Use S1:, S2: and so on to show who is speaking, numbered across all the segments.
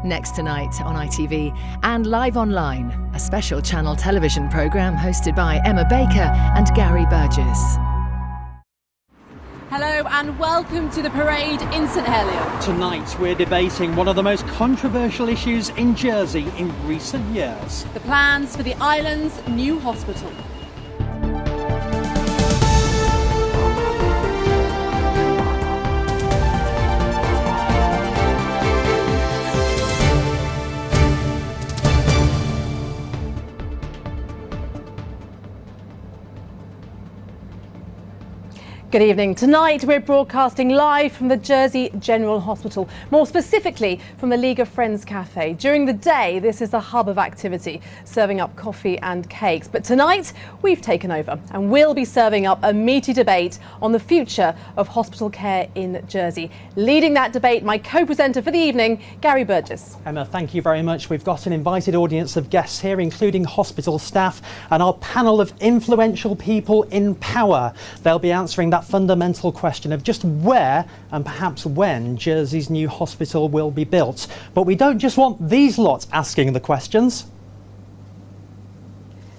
S1: Next tonight on ITV and live online, a special Channel television programme hosted by Emma Baker and Gary Burgess.
S2: Hello and welcome to the parade in St Helier.
S3: Tonight we're debating one of the most controversial issues in Jersey in recent years.
S2: The plans for the island's new hospital. Good evening. Tonight we're broadcasting live from the Jersey General Hospital, more specifically from the League of Friends Cafe. During the day, this is a hub of activity, serving up coffee and cakes. But tonight, we've taken over and we'll be serving up a meaty debate on the future of hospital care in Jersey. Leading that debate, my co-presenter for the evening, Gary Burgess.
S3: Emma, thank you very much. We've got an invited audience of guests here, including hospital staff and our panel of influential people in power. They'll be answering that fundamental question of just where and perhaps when Jersey's new hospital will be built. But we don't just want these lots asking the questions.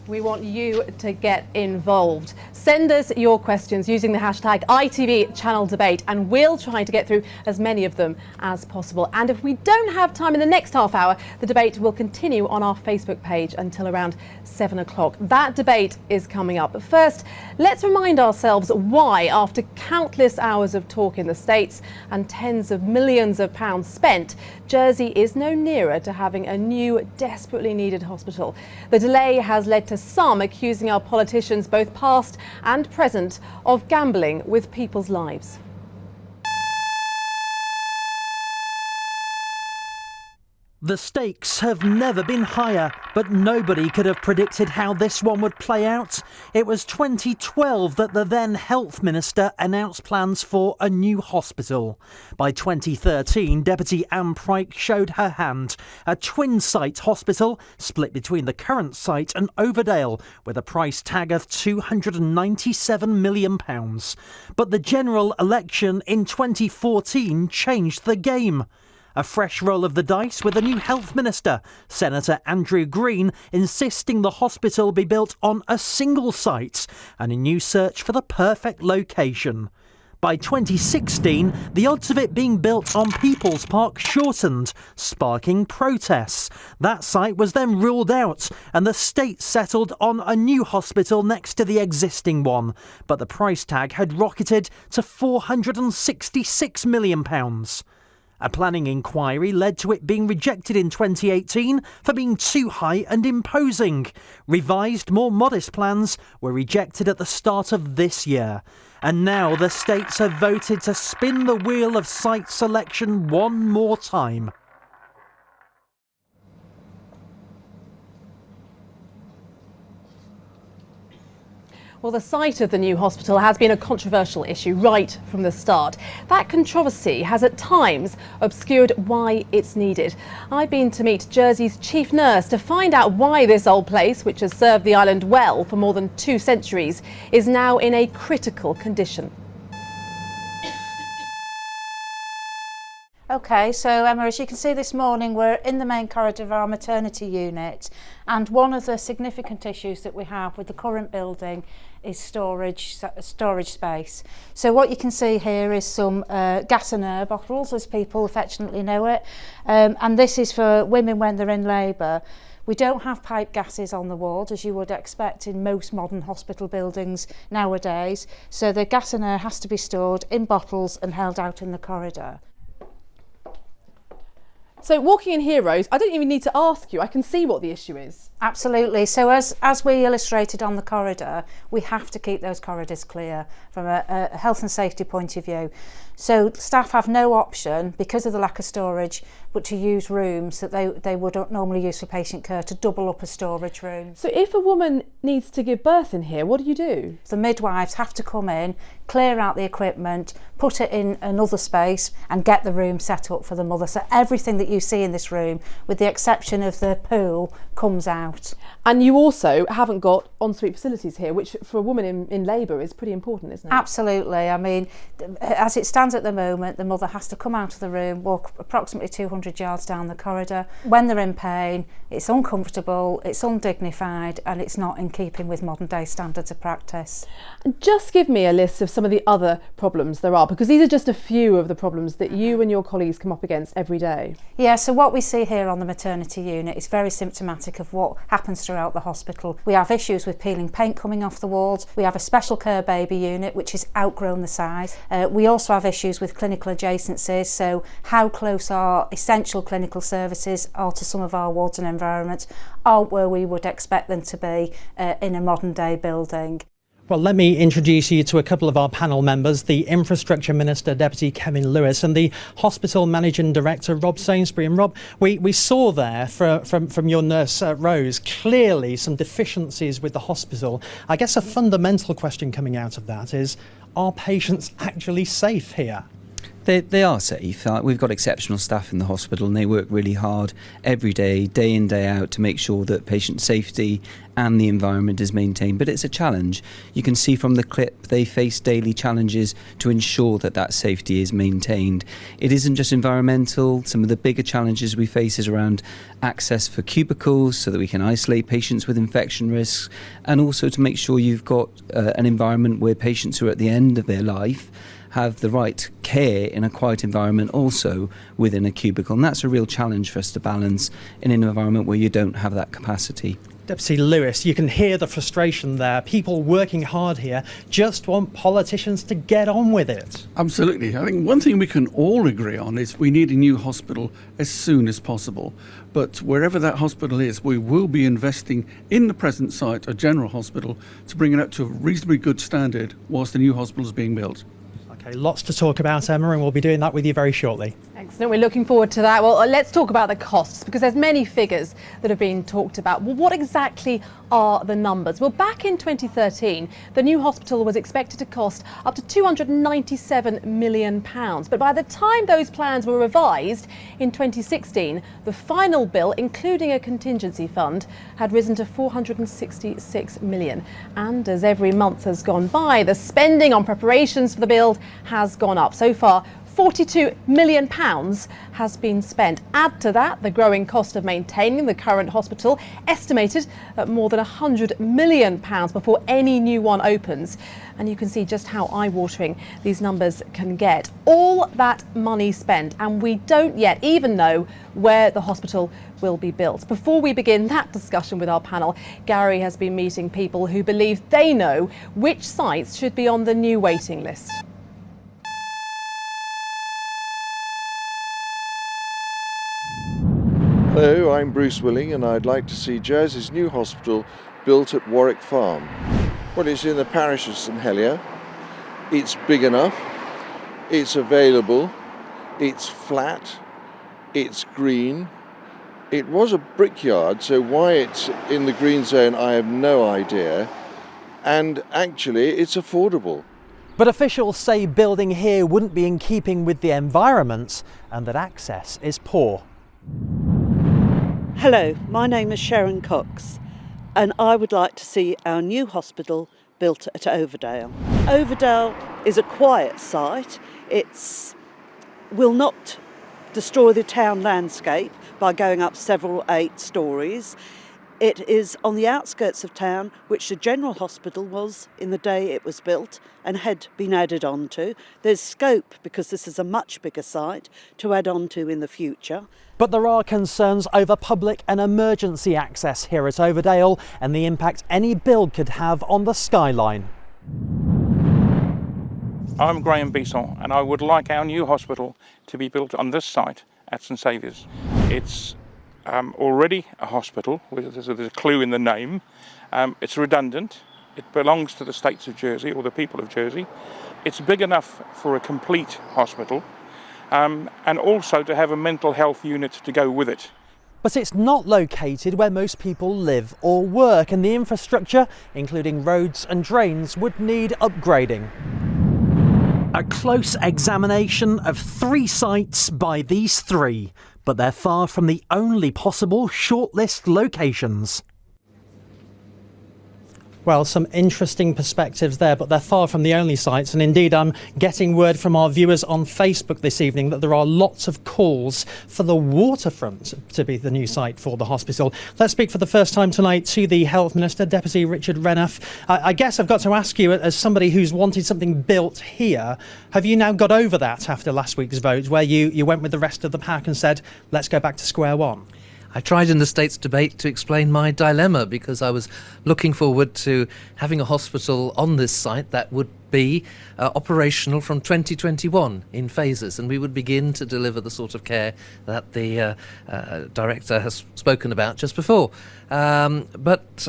S2: We want you to get involved. Send us your questions using the hashtag ITV Channel Debate and we'll try to get through as many of them as possible. And if we don't have time in the next half hour, the debate will continue on our Facebook page until around 7 o'clock. That debate is coming up. But first, let's remind ourselves why, after countless hours of talk in the States and tens of millions of pounds spent, Jersey is no nearer to having a new, desperately needed hospital. The delay has led to some accusing our politicians, both past and present, of gambling with people's lives.
S3: The stakes have never been higher, but nobody could have predicted how this one would play out. It was 2012 that the then Health Minister announced plans for a new hospital. By 2013, Deputy Anne Pryke showed her hand. A twin-site hospital split between the current site and Overdale, with a price tag of £297 million. But the general election in 2014 changed the game. A fresh roll of the dice with a new health minister, Senator Andrew Green, insisting the hospital be built on a single site and a new search for the perfect location. By 2016, the odds of it being built on People's Park shortened, sparking protests. That site was then ruled out and the state settled on a new hospital next to the existing one. But the price tag had rocketed to £466 million. A planning inquiry led to it being rejected in 2018 for being too high and imposing. Revised, more modest plans were rejected at the start of this year. And now the states have voted to spin the wheel of site selection one more time.
S2: Well, the site of the new hospital has been a controversial issue right from the start. That controversy has at times obscured why it's needed. I've been to meet Jersey's chief nurse to find out why this old place, which has served the island well for more than 2 centuries, is now in a critical condition.
S4: OK, so Emma, as you can see this morning, we're in the main corridor of our maternity unit, and one of the significant issues that we have with the current building is storage space. So what you can see here is some gas and air bottles, as people affectionately know it, and this is for women when they're in labour. We don't have pipe gases on the ward, as you would expect in most modern hospital buildings nowadays, so the gas and air has to be stored in bottles and held out in the corridor.
S2: So walking in here, Rose, I don't even need to ask you. I can see what the issue is.
S4: Absolutely. So as we illustrated on the corridor, we have to keep those corridors clear from a health and safety point of view. So staff have no option, because of the lack of storage, but to use rooms that they would normally use for patient care, to double up a storage room.
S2: So if a woman needs to give birth in here, what do you do?
S4: The midwives have to come in, clear out the equipment, put it in another space and get the room set up for the mother. So everything that you see in this room, with the exception of the pool, comes out.
S2: And you also haven't got ensuite facilities here, which for a woman in labour is pretty important, isn't it?
S4: Absolutely. I mean, as it stands at the moment, the mother has to come out of the room, walk approximately 200 yards down the corridor. When they're in pain, it's uncomfortable, it's undignified, and it's not in keeping with modern day standards of practice.
S2: Just give me a list of some of the other problems there are, because these are just a few of the problems that you and your colleagues come up against every day.
S4: Yeah, so what we see here on the maternity unit is very symptomatic of what happens throughout the hospital. We have issues with peeling paint coming off the walls. We have a special care baby unit which has outgrown the size. We also have issues with clinical adjacencies, so how close our essential clinical services are to some of our wards and environments aren't where we would expect them to be in a modern day building.
S3: Well, let me introduce you to a couple of our panel members, the Infrastructure Minister, Deputy Kevin Lewis, and the Hospital Managing Director, Rob Sainsbury. And Rob, we saw there from your nurse, Rose, clearly some deficiencies with the hospital. I guess a fundamental question coming out of that is, are patients actually safe here?
S5: They are safe. We've got exceptional staff in the hospital and they work really hard every day, day in, day out, to make sure that patient safety and the environment is maintained. But it's a challenge. You can see from the clip they face daily challenges to ensure that that safety is maintained. It isn't just environmental. Some of the bigger challenges we face is around access for cubicles so that we can isolate patients with infection risks, and also to make sure you've got an environment where patients who are at the end of their life have the right care in a quiet environment also within a cubicle. And that's a real challenge for us to balance in an environment where you don't have that capacity.
S3: Deputy Lewis, you can hear the frustration there. People working hard here just want politicians to get on with it.
S6: Absolutely. I think one thing we can all agree on is we need a new hospital as soon as possible. But wherever that hospital is, we will be investing in the present site, a general hospital, to bring it up to a reasonably good standard whilst the new hospital is being built.
S3: Okay, lots to talk about, Emma, and we'll be doing that with you very shortly.
S2: Excellent. We're looking forward to that. Well, let's talk about the costs, because there's many figures that have been talked about. Well, what exactly are the numbers? Well, back in 2013, the new hospital was expected to cost up to £297 million. But by the time those plans were revised in 2016, the final bill, including a contingency fund, had risen to £466 million. And as every month has gone by, the spending on preparations for the build has gone up. So far, £42 million has been spent. Add to that the growing cost of maintaining the current hospital, estimated at more than £100 million before any new one opens. And you can see just how eye-watering these numbers can get. All that money spent, and we don't yet even know where the hospital will be built. Before we begin that discussion with our panel, Gary has been meeting people who believe they know which sites should be on the new waiting list.
S7: Hello, I'm Bruce Willing and I'd like to see Jersey's new hospital built at Warwick Farm. Well, it's in the parish of St Helier. It's big enough, it's available, it's flat, it's green. It was a brickyard, so why it's in the green zone I have no idea. And actually it's affordable.
S3: But officials say building here wouldn't be in keeping with the environment and that access is poor.
S8: Hello, my name is Sharon Cox and I would like to see our new hospital built at Overdale. Overdale is a quiet site. It will not destroy the town landscape by going up several 8 stories. It is on the outskirts of town, which the general hospital was in the day it was built and had been added on to. There's scope, because this is a much bigger site, to add on to in the future.
S3: But there are concerns over public and emergency access here at Overdale and the impact any build could have on the skyline.
S9: I'm Graham Besson and I would like our new hospital to be built on this site at St Saviour's. It's already a hospital, there's a clue in the name. It's redundant, it belongs to the states of Jersey or the people of Jersey. It's big enough for a complete hospital and also to have a mental health unit to go with it.
S3: But it's not located where most people live or work, and the infrastructure, including roads and drains, would need upgrading. A close examination of 3 sites by these 3 but they're far from the only possible shortlist locations. Well, some interesting perspectives there, but they're far from the only sites. And indeed, I'm getting word from our viewers on Facebook this evening that there are lots of calls for the waterfront to be the new site for the hospital. Let's speak for the first time tonight to the Health Minister, Deputy Richard Renner. I guess I've got to ask you, as somebody who's wanted something built here, have you now got over that after last week's vote, where you went with the rest of the pack and said, let's go back to square one?
S10: I tried in the States debate to explain my dilemma, because I was looking forward to having a hospital on this site that would be operational from 2021 in phases, and we would begin to deliver the sort of care that the director has spoken about just before. But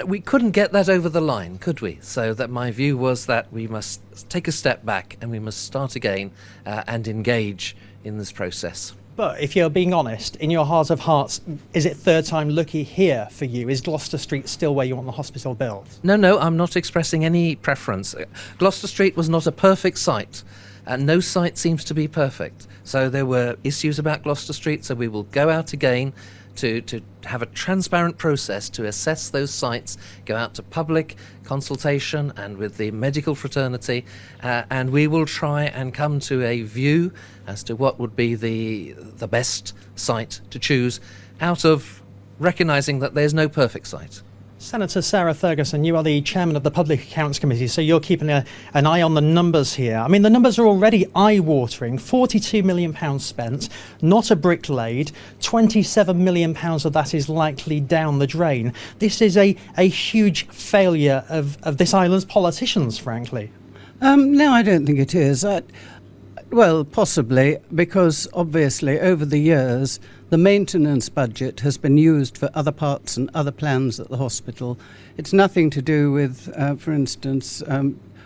S10: we couldn't get that over the line, could we? So that my view was that we must take a step back and we must start again and engage in this process.
S3: But if you're being honest, in your heart of hearts, is it third time lucky here for you? Is Gloucester Street still where you want the hospital built?
S10: No, I'm not expressing any preference. Gloucester Street was not a perfect site, and no site seems to be perfect. So there were issues about Gloucester Street, so we will go out again to have a transparent process to assess those sites, go out to public consultation and with the medical fraternity, and we will try and come to a view as to what would be the best site to choose, out of recognising that there's no perfect site.
S3: Senator Sarah Ferguson, you are the chairman of the Public Accounts Committee, so you're keeping an eye on the numbers here. I mean, the numbers are already eye-watering. £42 million spent, not a brick laid. £27 million of that is likely down the drain. This is a huge failure of this island's politicians, frankly.
S11: No, I don't think it is. Well, possibly, because obviously over the years the maintenance budget has been used for other parts and other plans at the hospital. It's nothing to do with, for instance,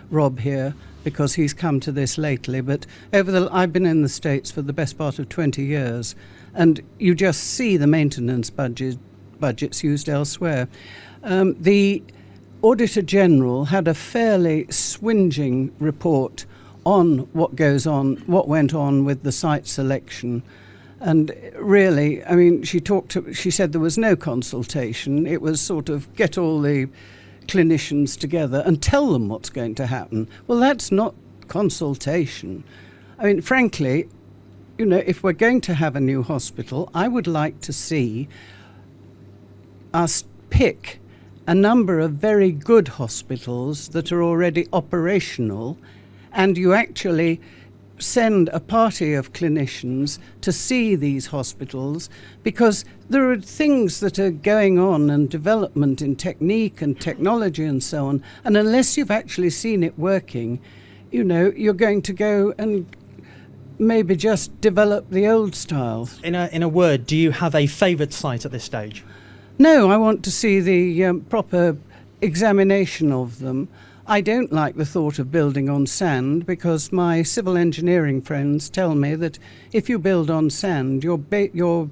S11: Rob here, because he's come to this lately, but I've been in the States for the best part of 20 years, and you just see the maintenance budgets used elsewhere. The Auditor General had a fairly swingeing report on what went on with the site selection. And really, I mean, she said there was no consultation. It was sort of get all the clinicians together and tell them what's going to happen. Well, that's not consultation. I mean, frankly, you know, if we're going to have a new hospital, I would like to see us pick a number of very good hospitals that are already operational, and you actually send a party of clinicians to see these hospitals, because there are things that are going on and development in technique and technology and so on, and unless you've actually seen it working, you know, you're going to go and maybe just develop the old style.
S3: In a word, do you have a favoured site at this stage?
S11: No, I want to see the proper examination of them. I don't like the thought of building on sand, because my civil engineering friends tell me that if you build on sand, your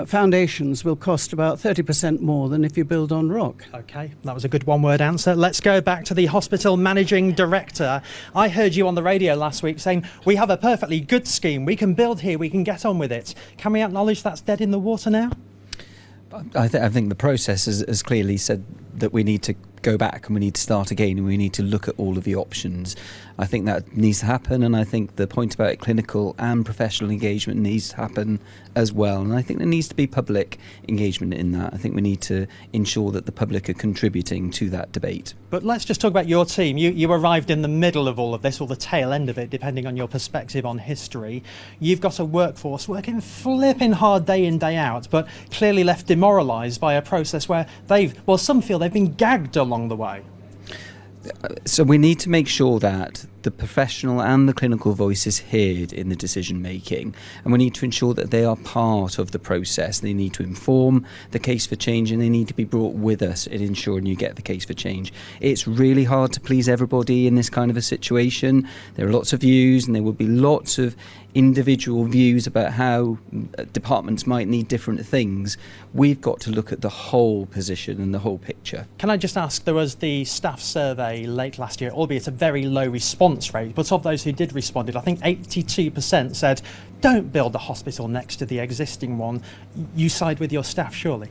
S11: foundations will cost about 30% more than if you build on rock.
S3: OK, that was a good one-word answer. Let's go back to the hospital managing director. I heard you on the radio last week saying, we have a perfectly good scheme, we can build here, we can get on with it. Can we acknowledge that's dead in the water now?
S5: I think the process has clearly said that we need to go back and we need to start again, and we need to look at all of the options. I think that needs to happen, and I think the point about clinical and professional engagement needs to happen as well, and I think there needs to be public engagement in that. I think we need to ensure that the public are contributing to that debate.
S3: But let's just talk about your team. You arrived in the middle of all of this, or the tail end of it, depending on your perspective on history. You've got a workforce working flipping hard day in, day out, but clearly left demoralised by a process where some feel they've been gagged along the way.
S5: So we need to make sure that the professional and the clinical voice is heard in the decision making, and we need to ensure that they are part of the process. They need to inform the case for change, and they need to be brought with us in ensuring you get the case for change. It's really hard to please everybody in this kind of a situation. There are lots of views, and there will be lots of individual views about how departments might need different things. We've got to look at the whole position and the whole picture.
S3: Can I just ask, there was the staff survey late last year, albeit a very low response rate, but of those who did respond, I think 82% said don't build a hospital next to the existing one. You side with your staff, surely?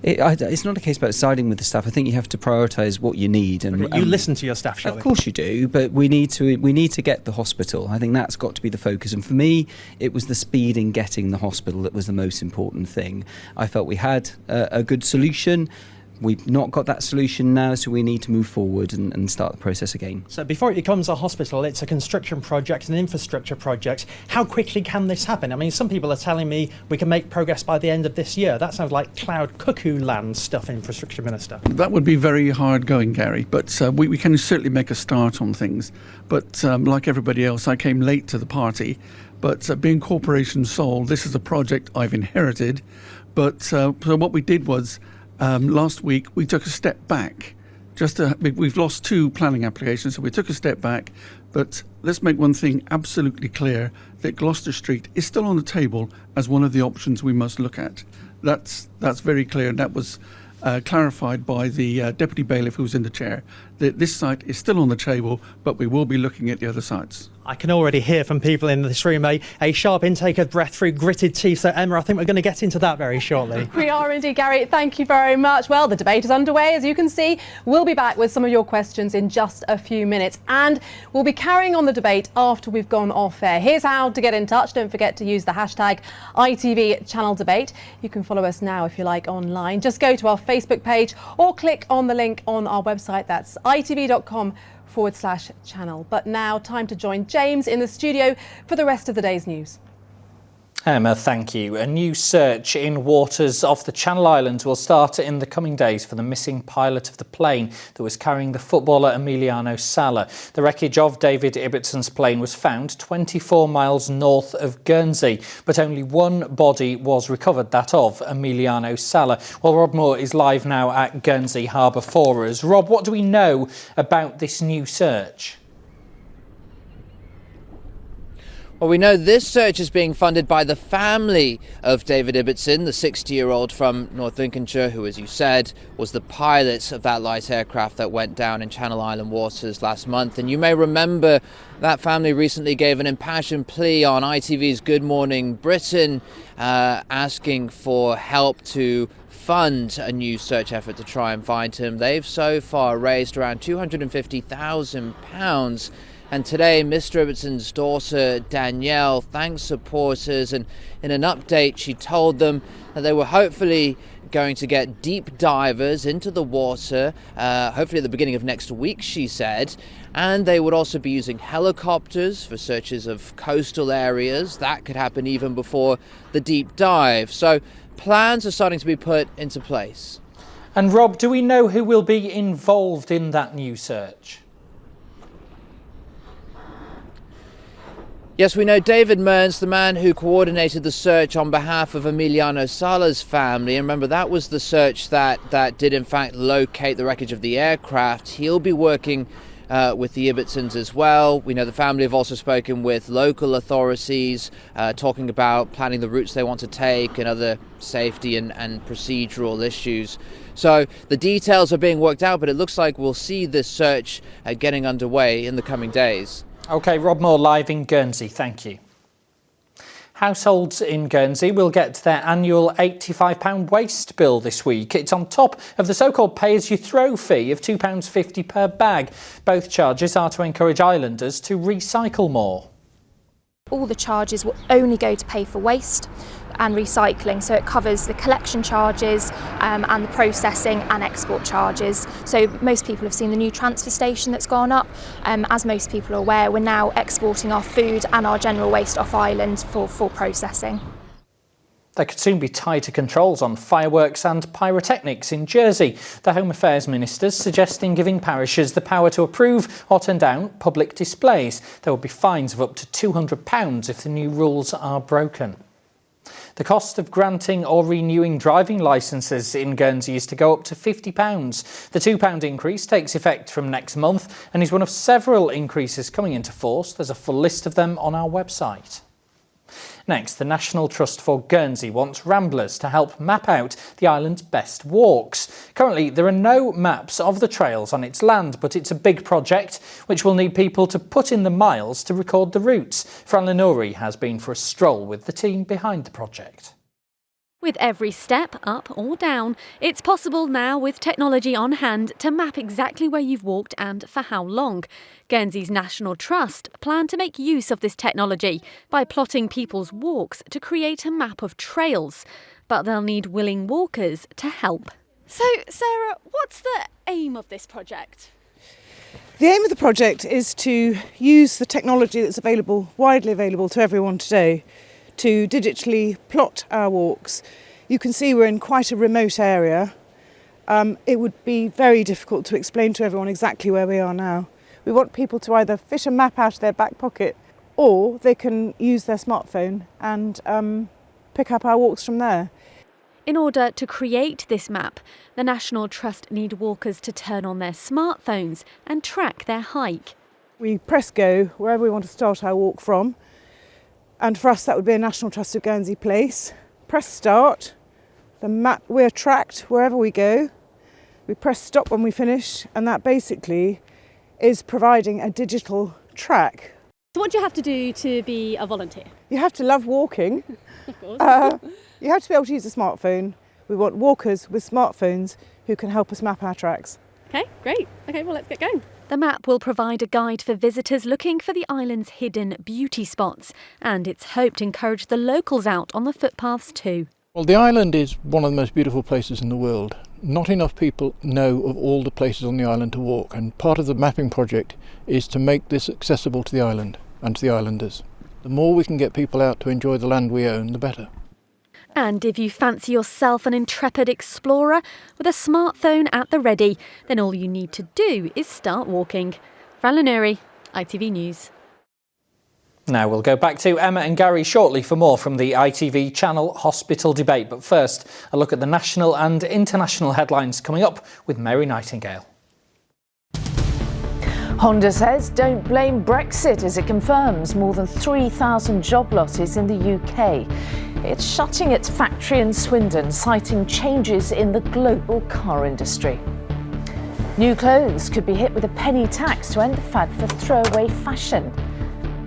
S5: It's not a case about siding with the staff. I think you have to prioritise what you need. And
S3: you listen to your staff, surely?
S5: Of course you do, but we need to get the hospital. I think that's got to be the focus. And for me, it was the speed in getting the hospital that was the most important thing. I felt we had a good solution. We've not got that solution now, so we need to move forward and start the process again.
S3: So before it becomes a hospital, it's a construction project, an infrastructure project. How quickly can this happen? I mean, some people are telling me we can make progress by the end of this year. That sounds like cloud cuckoo land stuff, Infrastructure Minister.
S6: That would be very hard going, Gary, but we can certainly make a start on things. But like everybody else, I came late to the party. But being Corporation Sole, this is a project I've inherited. But so what we did was, last week we took a step back. We've lost 2 planning applications, so we took a step back. But let's make one thing absolutely clear, that Gloucester Street is still on the table as one of the options we must look at. That's very clear, and that was clarified by the Deputy Bailiff who was in the chair. That this site is still on the table, but we will be looking at the other sites.
S3: I can already hear from people in this room a sharp intake of breath through gritted teeth. So, Emma, I think we're going to get into that very shortly.
S2: We are indeed, Gary. Thank you very much. Well, the debate is underway, as you can see. We'll be back with some of your questions in just a few minutes. And we'll be carrying on the debate after we've gone off air. Here's how to get in touch. Don't forget to use the hashtag ITV Channel Debate. You can follow us now, if you like, online. Just go to our Facebook page or click on the link on our website. That's itv.com/channel. But now, time to join James in the studio for the rest of the day's news.
S12: Emma, thank you. A new search in waters off the Channel Islands will start in the coming days for the missing pilot of the plane that was carrying the footballer Emiliano Sala. The wreckage of David Ibbetson's plane was found 24 miles north of Guernsey, but only one body was recovered, that of Emiliano Sala. Well, Rob Moore is live now at Guernsey Harbour for us. Rob, what do we know about this new search?
S13: Well, we know this search is being funded by the family of David Ibbetson, the 60-year-old from North Lincolnshire, who, as you said, was the pilot of that light aircraft that went down in Channel Island waters last month. And you may remember that family recently gave an impassioned plea on ITV's Good Morning Britain, asking for help to fund a new search effort to try and find him. They've so far raised around £250,000. And today, Mr. Ibbetson's daughter, Danielle, thanked supporters, and in an update, she told them that they were hopefully going to get deep divers into the water, hopefully at the beginning of next week, she said, and they would also be using helicopters for searches of coastal areas. That could happen even before the deep dive. So plans are starting to be put into place.
S12: And Rob, do we know who will be involved in that new search?
S13: Yes, we know David Mearns, the man who coordinated the search on behalf of Emiliano Sala's family. And remember, that was the search that did in fact locate the wreckage of the aircraft. He'll be working with the Ibbetsons as well. We know the family have also spoken with local authorities, talking about planning the routes they want to take and other safety and procedural issues. So the details are being worked out, but it looks like we'll see this search getting underway in the coming days.
S12: OK, Rob Moore live in Guernsey, thank you. Households in Guernsey will get their annual £85 waste bill this week. It's on top of the so-called pay-as-you-throw fee of £2.50 per bag. Both charges are to encourage islanders to recycle more.
S14: All the charges will only go to pay for waste and recycling, so it covers the collection charges and the processing and export charges. So most people have seen the new transfer station that's gone up. As most people are aware, we're now exporting our food and our general waste off island for processing.
S12: There could soon be tighter controls on fireworks and pyrotechnics in Jersey. The Home Affairs Minister's suggesting giving parishes the power to approve or turn down public displays. There will be fines of up to £200 if the new rules are broken. The cost of granting or renewing driving licences in Guernsey is to go up to £50. The £2 increase takes effect from next month and is one of several increases coming into force. There's a full list of them on our website. Next, the National Trust for Guernsey wants ramblers to help map out the island's best walks. Currently, there are no maps of the trails on its land, but it's a big project which will need people to put in the miles to record the routes. Fran Lenori has been for a stroll with the team behind the project.
S15: With every step, up or down, it's possible now with technology on hand to map exactly where you've walked and for how long. Guernsey's National Trust plan to make use of this technology by plotting people's walks to create a map of trails. But they'll need willing walkers to help.
S16: So, Sarah, what's the aim of this project?
S17: The aim of the project is to use the technology that's widely available to everyone today, to digitally plot our walks. You can see we're in quite a remote area. It would be very difficult to explain to everyone exactly where we are now. We want people to either fish a map out of their back pocket, or they can use their smartphone and pick up our walks from there.
S15: In order to create this map, the National Trust need walkers to turn on their smartphones and track their hike.
S17: We press go wherever we want to start our walk from. And for us, that would be a National Trust of Guernsey place. Press start, the map, we're tracked wherever we go. We press stop when we finish, and that basically is providing a digital track.
S16: So what do you have to do to be a volunteer?
S17: You have to love walking.
S16: Of course.
S17: You have to be able to use a smartphone. We want walkers with smartphones who can help us map our tracks.
S16: Okay, great. Okay, well, let's get going.
S15: The map will provide a guide for visitors looking for the island's hidden beauty spots, and it's hoped to encourage the locals out on the footpaths too.
S18: Well, the island is one of the most beautiful places in the world. Not enough people know of all the places on the island to walk, and part of the mapping project is to make this accessible to the island and to the islanders. The more we can get people out to enjoy the land we own, the better.
S15: And if you fancy yourself an intrepid explorer with a smartphone at the ready, then all you need to do is start walking. Fran Lenori, ITV News.
S12: Now we'll go back to Emma and Gary shortly for more from the ITV channel hospital debate. But first, a look at the national and international headlines coming up with Mary Nightingale.
S19: Honda says don't blame Brexit as it confirms more than 3,000 job losses in the UK. It's shutting its factory in Swindon, citing changes in the global car industry. New clothes could be hit with a penny tax to end the fad for throwaway fashion.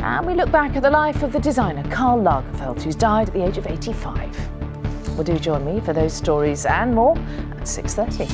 S19: And we look back at the life of the designer Karl Lagerfeld, who's died at the age of 85. Well, do join me for those stories and more at 6:30.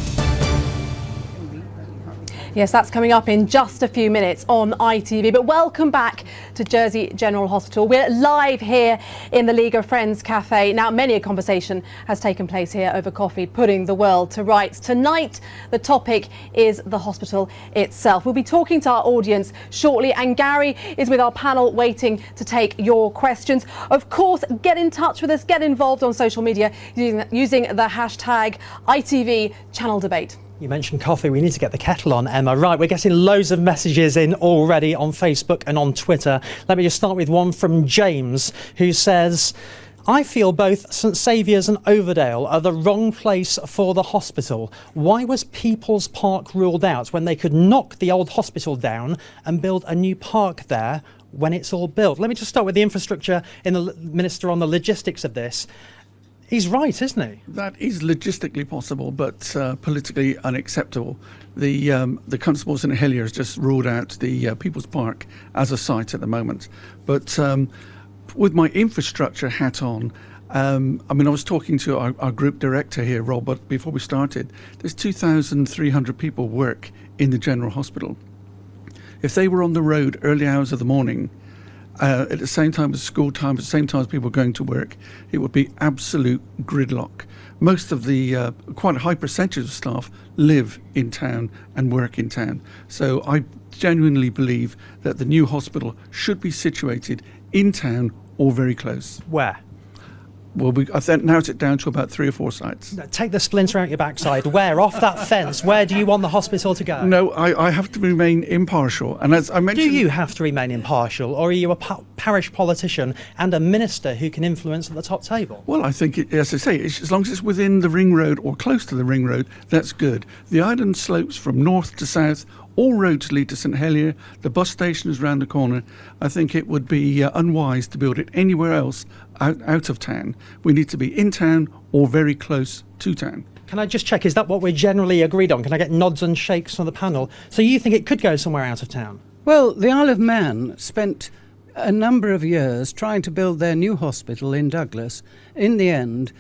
S2: Yes, that's coming up in just a few minutes on ITV. But welcome back to Jersey General Hospital. We're live here in the League of Friends Cafe. Now, many a conversation has taken place here over coffee, putting the world to rights. Tonight, the topic is the hospital itself. We'll be talking to our audience shortly, and Gary is with our panel waiting to take your questions. Of course, get in touch with us, get involved on social media using the hashtag ITV Channel Debate.
S3: You mentioned coffee. We need to get the kettle on, Emma. Right, we're getting loads of messages in already on Facebook and on Twitter. Let me just start with one from James, who says, I feel both St Saviour's and Overdale are the wrong place for the hospital. Why was People's Park ruled out when they could knock the old hospital down and build a new park there when it's all built? Let me just start with the infrastructure in the Minister on the logistics of this. He's right, isn't he?
S6: That is logistically possible, but politically unacceptable. The Constable St Helier has just ruled out the People's Park as a site at the moment. But with my infrastructure hat on, I was talking to our group director here, Robert, before we started. There's 2,300 people work in the General Hospital. If they were on the road early hours of the morning, at the same time as school time, at the same time as people going to work, it would be absolute gridlock. Most of the, quite a high percentage of staff live in town and work in town. So I genuinely believe that the new hospital should be situated in town or very close.
S3: Where?
S6: Well, I've then narrowed it down to about 3 or 4 sites.
S3: Take the splinter out your backside. Where? Off that fence. Where do you want the hospital to go?
S6: No, I have to remain impartial. And as I mentioned...
S3: Do you have to remain impartial, or are you a parish politician and a minister who can influence at the top table?
S6: Well, I think, as I say, as long as it's within the ring road or close to the ring road, that's good. The island slopes from north to south All roads lead to St Helier. The bus station is round the corner. I think it would be unwise to build it anywhere else out of town. We need to be in town or very close to town.
S3: Can I just check, is that what we're generally agreed on? Can I get nods and shakes from the panel? So you think it could go somewhere out of town?
S11: Well, the Isle of Man spent a number of years trying to build their new hospital in Douglas. In the end,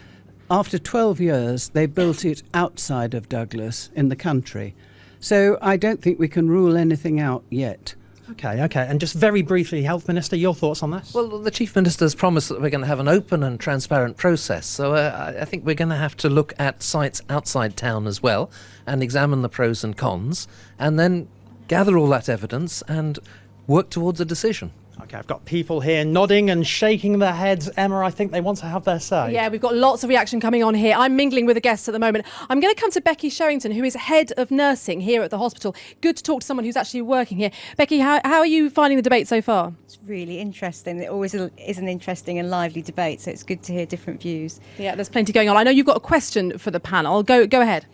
S11: after 12 years, they built it outside of Douglas in the country. So I don't think we can rule anything out yet.
S3: Okay. And just very briefly, Health Minister, your thoughts on this?
S10: Well, the Chief Minister's promised that we're going to have an open and transparent process. So I think we're going to have to look at sites outside town as well and examine the pros and cons and then gather all that evidence and work towards a decision.
S3: Okay, I've got people here nodding and shaking their heads. Emma, I think they want to have their say.
S2: Yeah, we've got lots of reaction coming on here. I'm mingling with the guests at the moment. I'm going to come to Becky Sherrington, who is head of nursing here at the hospital. Good to talk to someone who's actually working here. Becky, how are you finding the debate so far?
S20: It's really interesting. It always is an interesting and lively debate, so it's good to hear different views.
S2: Yeah, there's plenty going on. I know you've got a question for the panel. Go ahead.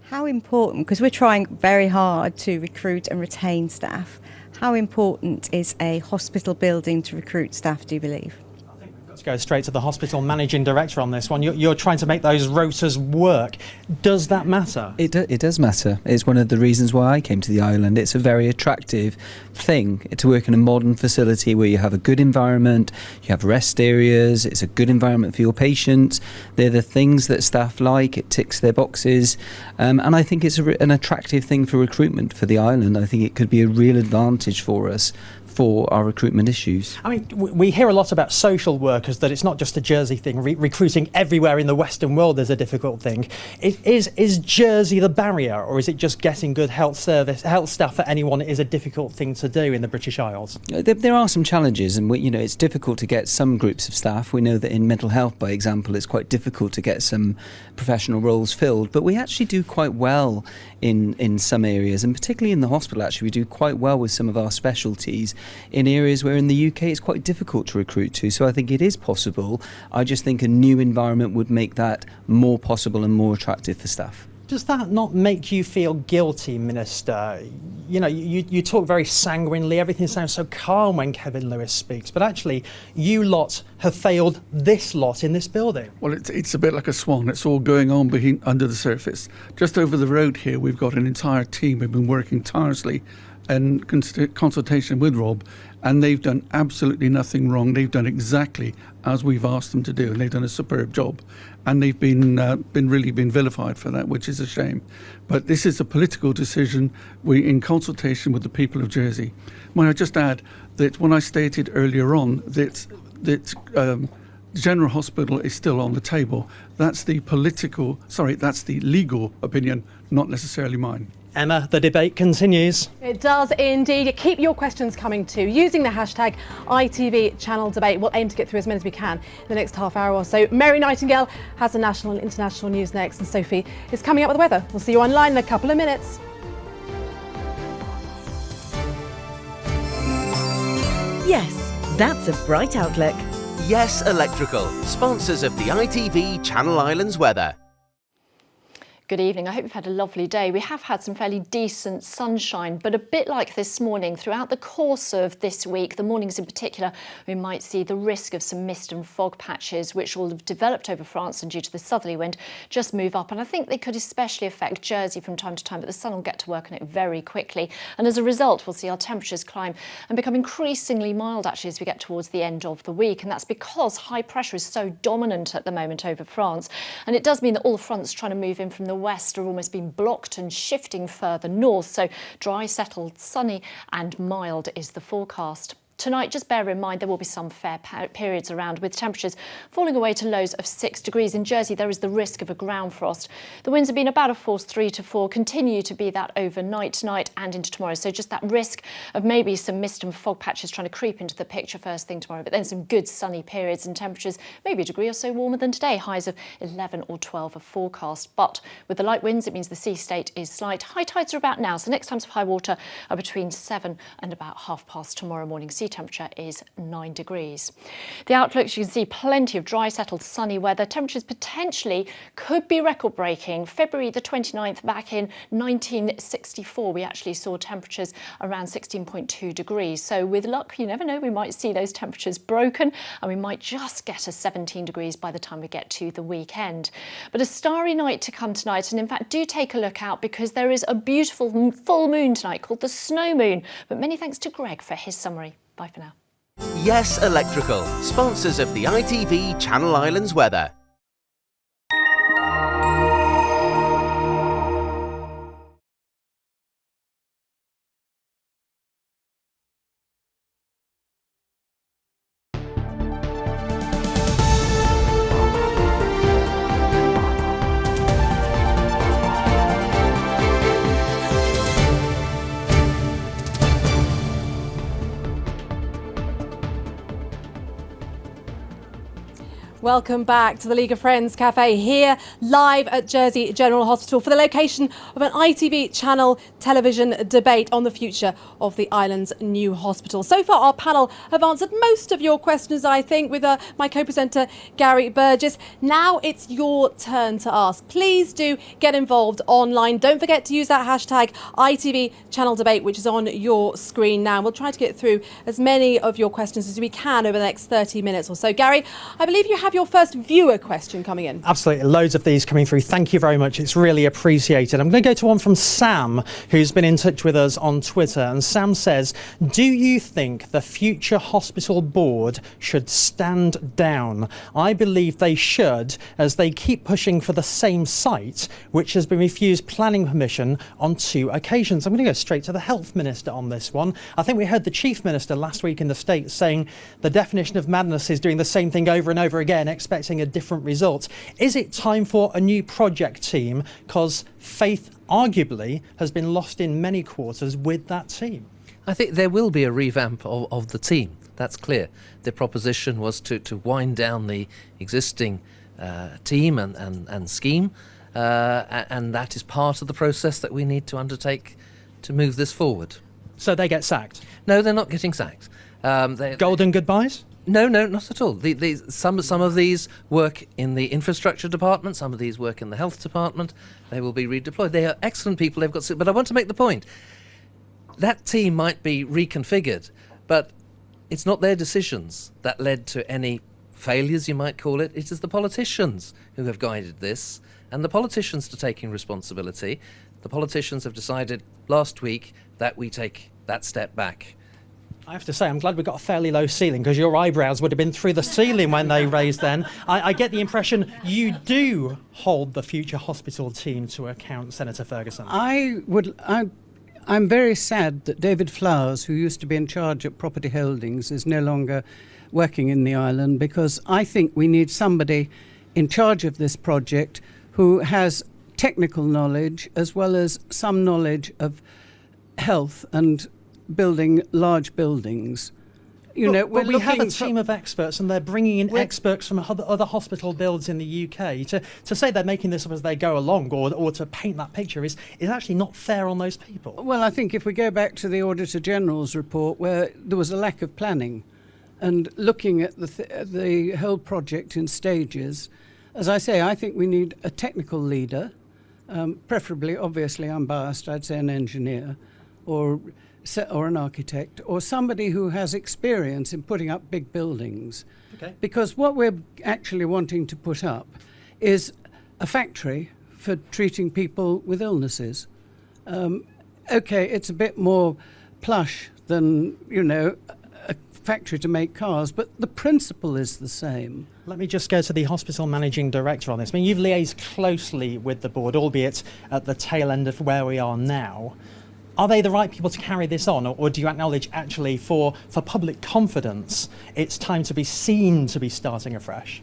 S20: How important, because we're trying very hard to recruit and retain staff, how important is a hospital building to recruit staff, do you believe?
S3: Let's go straight to the hospital managing director on this one. You're trying to make those rotas work. Does that matter?
S5: It does matter. It's one of the reasons why I came to the island. It's a very attractive thing to work in a modern facility where you have a good environment, you have rest areas, it's a good environment for your patients. They're the things that staff like, it ticks their boxes. And I think it's an attractive thing for recruitment for the island. I think it could be a real advantage for us for our recruitment issues.
S3: I mean, we hear a lot about social workers, that it's not just a Jersey thing. Recruiting everywhere in the Western world is a difficult thing. Is Jersey the barrier, or is it just getting good health staff for anyone is a difficult thing to do in the British Isles?
S5: There are some challenges, and it's difficult to get some groups of staff. We know that in mental health, by example, it's quite difficult to get some professional roles filled, but we actually do quite well in some areas, and particularly in the hospital. Actually, we do quite well with some of our specialties in areas where in the UK it's quite difficult to recruit to. So I think it is possible. I just think a new environment would make that more possible and more attractive for staff.
S3: Does that not make you feel guilty, Minister? You know, you talk very sanguinely, everything sounds so calm when Kevin Lewis speaks, but actually you lot have failed this lot in this building.
S6: Well, it's a bit like a swan. It's all going on under the surface. Just over the road here, we've got an entire team who've been working tirelessly in consultation with Rob, and they've done absolutely nothing wrong. They've done exactly as we've asked them to do, and they've done a superb job. And they've been really vilified for that, which is a shame. But this is a political decision. We're in consultation with the people of Jersey. Might I just add that when I stated earlier on that General Hospital is still on the table, that's the legal opinion, not necessarily mine.
S3: Emma, the debate continues.
S2: It does indeed. Keep your questions coming too. Using the hashtag ITV Channel Debate, we'll aim to get through as many as we can in the next half hour or so. Mary Nightingale has the national and international news next, and Sophie is coming up with the weather. We'll see you online in a couple of minutes.
S21: Yes, that's a bright outlook.
S22: Yes Electrical, sponsors of the ITV Channel Islands weather.
S23: Good evening. I hope you've had a lovely day. We have had some fairly decent sunshine, but a bit like this morning, throughout the course of this week, the mornings in particular, we might see the risk of some mist and fog patches, which will have developed over France and due to the southerly wind, just move up. And I think they could especially affect Jersey from time to time, but the sun will get to work on it very quickly. And as a result, we'll see our temperatures climb and become increasingly mild, actually, as we get towards the end of the week. And that's because high pressure is so dominant at the moment over France. And it does mean that all the fronts trying to move in from the west are almost being blocked and shifting further north. So dry, settled, sunny and mild is the forecast. Tonight, just bear in mind there will be some fair periods around, with temperatures falling away to lows of 6 degrees. In Jersey, there is the risk of a ground frost. The winds have been about a force 3 to 4, continue to be that overnight tonight and into tomorrow. So just that risk of maybe some mist and fog patches trying to creep into the picture first thing tomorrow, but then some good sunny periods and temperatures maybe a degree or so warmer than today. Highs of 11 or 12 are forecast. But with the light winds, it means the sea state is slight. High tides are about now, so next times of high water are between 7 and about 12:30 tomorrow morning. Sea temperature is 9 degrees. The outlooks, you can see plenty of dry, settled, sunny weather. Temperatures potentially could be record-breaking. February the 29th, back in 1964, we actually saw temperatures around 16.2 degrees. So with luck, you never know, we might see those temperatures broken and we might just get a 17 degrees by the time we get to the weekend. But a starry night to come tonight, and in fact do take a look out because there is a beautiful full moon tonight called the snow moon. But many thanks to Greg for his summary. Bye for now.
S22: Yes Electrical, sponsors of the ITV Channel Islands weather.
S2: Welcome back to the League of Friends Cafe here live at Jersey General Hospital for the location of an ITV channel television debate on the future of the island's new hospital. So far our panel have answered most of your questions, I think, with my co-presenter Gary Burgess. Now it's your turn to ask. Please do get involved online. Don't forget to use that hashtag ITV channel debate, which is on your screen now. We'll try to get through as many of your questions as we can over the next 30 minutes or so. Gary, I believe you have your first viewer question coming in.
S3: Absolutely, loads of these coming through. Thank you very much. It's really appreciated. I'm going to go to one from Sam, who's been in touch with us on Twitter. And Sam says, do you think the future hospital board should stand down? I believe they should, as they keep pushing for the same site, which has been refused planning permission on 2 occasions. I'm going to go straight to the Health Minister on this one. I think we heard the Chief Minister last week in the States saying the definition of madness is doing the same thing over and over again, expecting a different result. Is it time for a new project team? Because faith arguably has been lost in many quarters with that team.
S10: I think there will be a revamp of the team. That's clear. The proposition was to wind down the existing team and scheme, and that is part of the process that we need to undertake to move this forward.
S3: So they get sacked?
S10: No, they're not getting sacked.
S3: Golden goodbyes?
S10: No, not at all. Some of these work in the infrastructure department, some of these work in the health department. They will be redeployed. They are excellent people. But I want to make the point. That team might be reconfigured, but it's not their decisions that led to any failures, you might call it. It is the politicians who have guided this, and the politicians are taking responsibility. The politicians have decided last week that we take that step back.
S3: I have to say, I'm glad we got a fairly low ceiling, because your eyebrows would have been through the ceiling when they raised then. I get the impression you do hold the future hospital team to account, Senator Ferguson.
S11: I'm very sad that David Flowers, who used to be in charge at Property Holdings, is no longer working in the island, because I think we need somebody in charge of this project who has technical knowledge as well as some knowledge of health and building large buildings.
S3: But we have a team of experts, and they're bringing in experts from other hospital builds in the UK. To say they're making this up as they go along, or to paint that picture is actually not fair on those people.
S11: Well, I think if we go back to the Auditor General's report, where there was a lack of planning, and looking at the whole project in stages, as I say, I think we need a technical leader, preferably, obviously I'm biased, I'd say an engineer, or an architect, or somebody who has experience in putting up big buildings.
S3: Okay.
S11: Because what we're actually wanting to put up is a factory for treating people with illnesses. Okay, it's a bit more plush than, a factory to make cars, but the principle is the same.
S3: Let me just go to the hospital managing director on this. I mean, you've liaised closely with the board, albeit at the tail end of where we are now. Are they the right people to carry this on, or do you acknowledge actually for public confidence it's time to be seen to be starting afresh?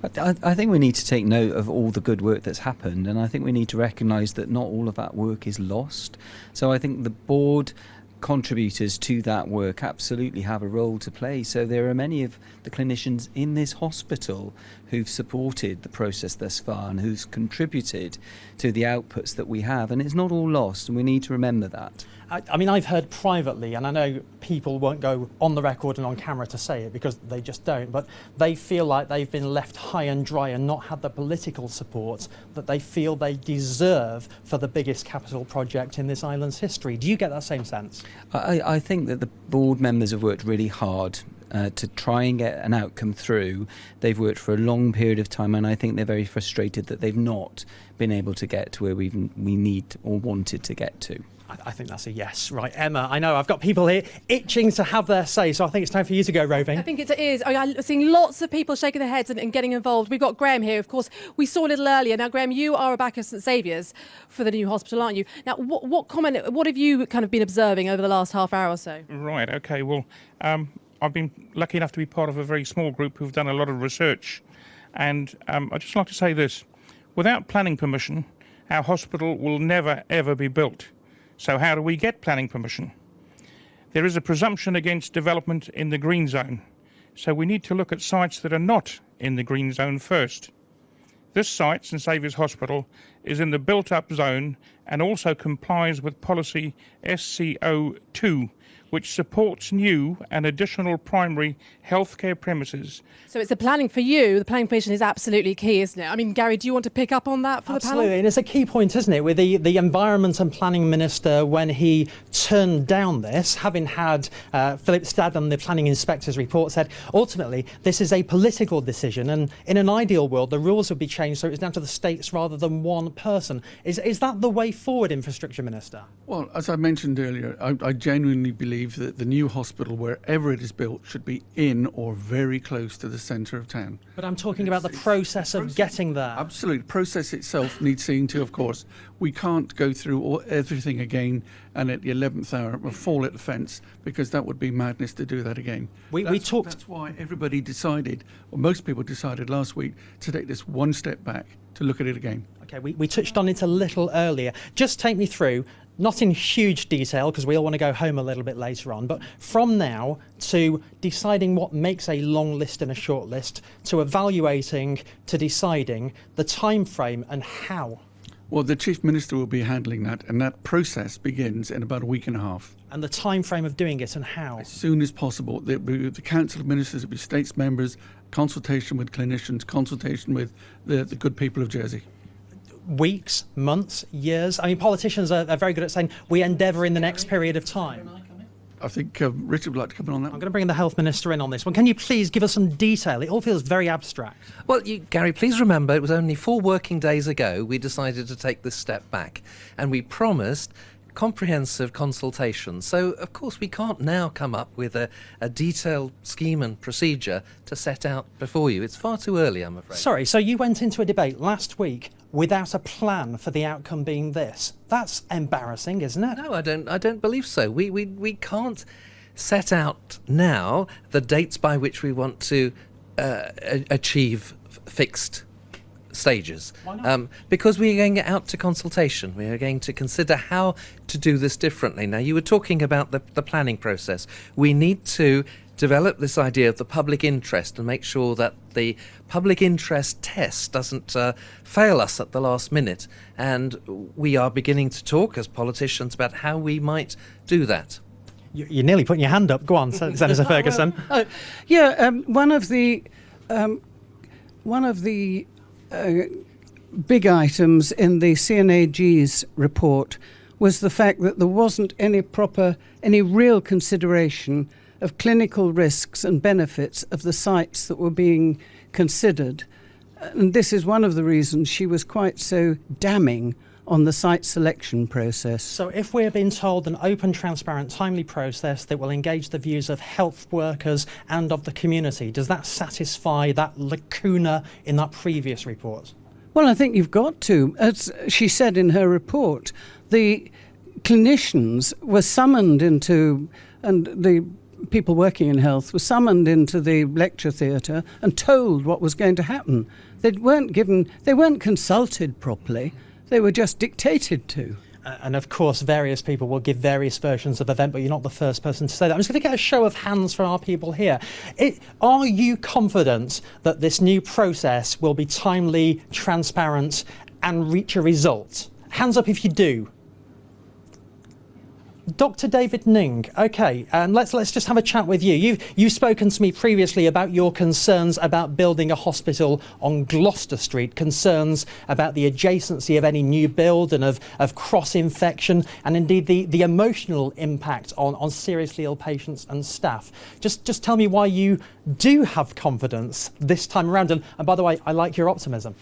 S5: I think we need to take note of all the good work that's happened, and I think we need to recognise that not all of that work is lost. So I think the board contributors to that work absolutely have a role to play. So there are many of the clinicians in this hospital who've supported the process thus far and who's contributed to the outputs that we have, and it's not all lost, and we need to remember that.
S1: I mean, I've heard privately, and I know people won't go on the record and on camera to say it because they just don't, but they feel like they've been left high and dry and not had the political support that they feel they deserve for the biggest capital project in this island's history. Do you get that same sense?
S5: I think that the board members have worked really hard to try and get an outcome through. They've worked for a long period of time, and I think they're very frustrated that they've not been able to get to where we need or wanted to get to.
S1: I think that's a yes. Right, Emma, I know I've got people here itching to have their say, so I think it's time for you to go roving.
S2: I think it is. I'm seeing lots of people shaking their heads and getting involved. We've got Graham here, of course. We saw a little earlier. Now, Graham, you are a backer at St Saviour's for the new hospital, aren't you? Now, what have you kind of been observing over the last half hour or so?
S9: Right, OK, well, I've been lucky enough to be part of a very small group who've done a lot of research. And I'd just like to say this. Without planning permission, our hospital will never, ever be built. So how do we get planning permission? There is a presumption against development in the green zone. So we need to look at sites that are not in the green zone first. This site, St Saviour's Hospital, is in the built-up zone and also complies with policy SCO2, which supports new and additional primary healthcare premises.
S2: So it's the planning for you. The planning permission is absolutely key, isn't it? I mean, Gary, do you want to pick up on that for the panel?
S1: Absolutely, and it's a key point, isn't it, with the Environment and Planning Minister when he turned down this, having had Philip Stadden, the Planning Inspector's report, said, ultimately, this is a political decision, and in an ideal world, the rules would be changed so it's down to the states rather than one person. Is that the way forward, Infrastructure Minister?
S6: Well, as I mentioned earlier, I genuinely believe that the new hospital, wherever it is built, should be in or very close to the centre of town.
S1: But I'm talking about the process of getting there.
S6: Absolutely. The process itself needs seeing to, of course. We can't go through everything again and at the 11th hour fall at the fence, because that would be madness to do that again. That's why everybody decided, or most people decided last week, to take this one step back to look at it again.
S1: Okay, we touched on it a little earlier. Just take me through, not in huge detail because we all want to go home a little bit later on, but from now to deciding what makes a long list and a short list, to evaluating, to deciding the time frame and how.
S6: Well, the Chief Minister will be handling that, and that process begins in about a week and a half.
S1: And the time frame of doing it and how?
S6: As soon as possible. The Council of Ministers will be states members, consultation with clinicians, consultation with the good people of Jersey.
S1: Weeks, months, years? I mean, politicians are very good at saying, we endeavour in the next period of time.
S6: I think Richard would like to come in on that.
S1: I'm going to bring the Health Minister in on this one. Can you please give us some detail? It all feels very abstract.
S10: Well, Gary, please remember it was only 4 working days ago we decided to take this step back, and we promised comprehensive consultation. So, of course, we can't now come up with a detailed scheme and procedure to set out before you. It's far too early, I'm afraid.
S1: Sorry, so you went into a debate last week without a plan for the outcome being this. That's embarrassing, isn't it?
S10: No, I don't believe so. We can't set out now the dates by which we want to achieve fixed stages.
S1: Why not?
S10: Because we are going out to consultation. We are going to consider how to do this differently. Now, you were talking about the planning process. We need to develop this idea of the public interest and make sure that the public interest test doesn't fail us at the last minute. And we are beginning to talk as politicians about how we might do that.
S1: You're nearly putting your hand up. Go on, Senator Ferguson.
S11: One of the big items in the CNAG's report was the fact that there wasn't any real consideration of clinical risks and benefits of the sites that were being considered. And this is one of the reasons she was quite so damning on the site selection process.
S1: So if we're being told an open, transparent, timely process that will engage the views of health workers and of the community, does that satisfy that lacuna in that previous report?
S11: Well, I think you've got to. As she said in her report, the clinicians were summoned into, and the people working in health were summoned into the lecture theatre and told what was going to happen. They weren't consulted properly. They were just dictated to.
S1: And of course, various people will give various versions of the event, but you're not the first person to say that. I'm just going to get a show of hands from our people here. Are you confident that this new process will be timely, transparent, and reach a result? Hands up if you do. Dr. David Ning, okay, and let's just have a chat with you. You've spoken to me previously about your concerns about building a hospital on Gloucester Street, concerns about the adjacency of any new build and of cross-infection, and indeed the emotional impact on seriously ill patients and staff. Just tell me why you do have confidence this time around, and by the way, I like your optimism.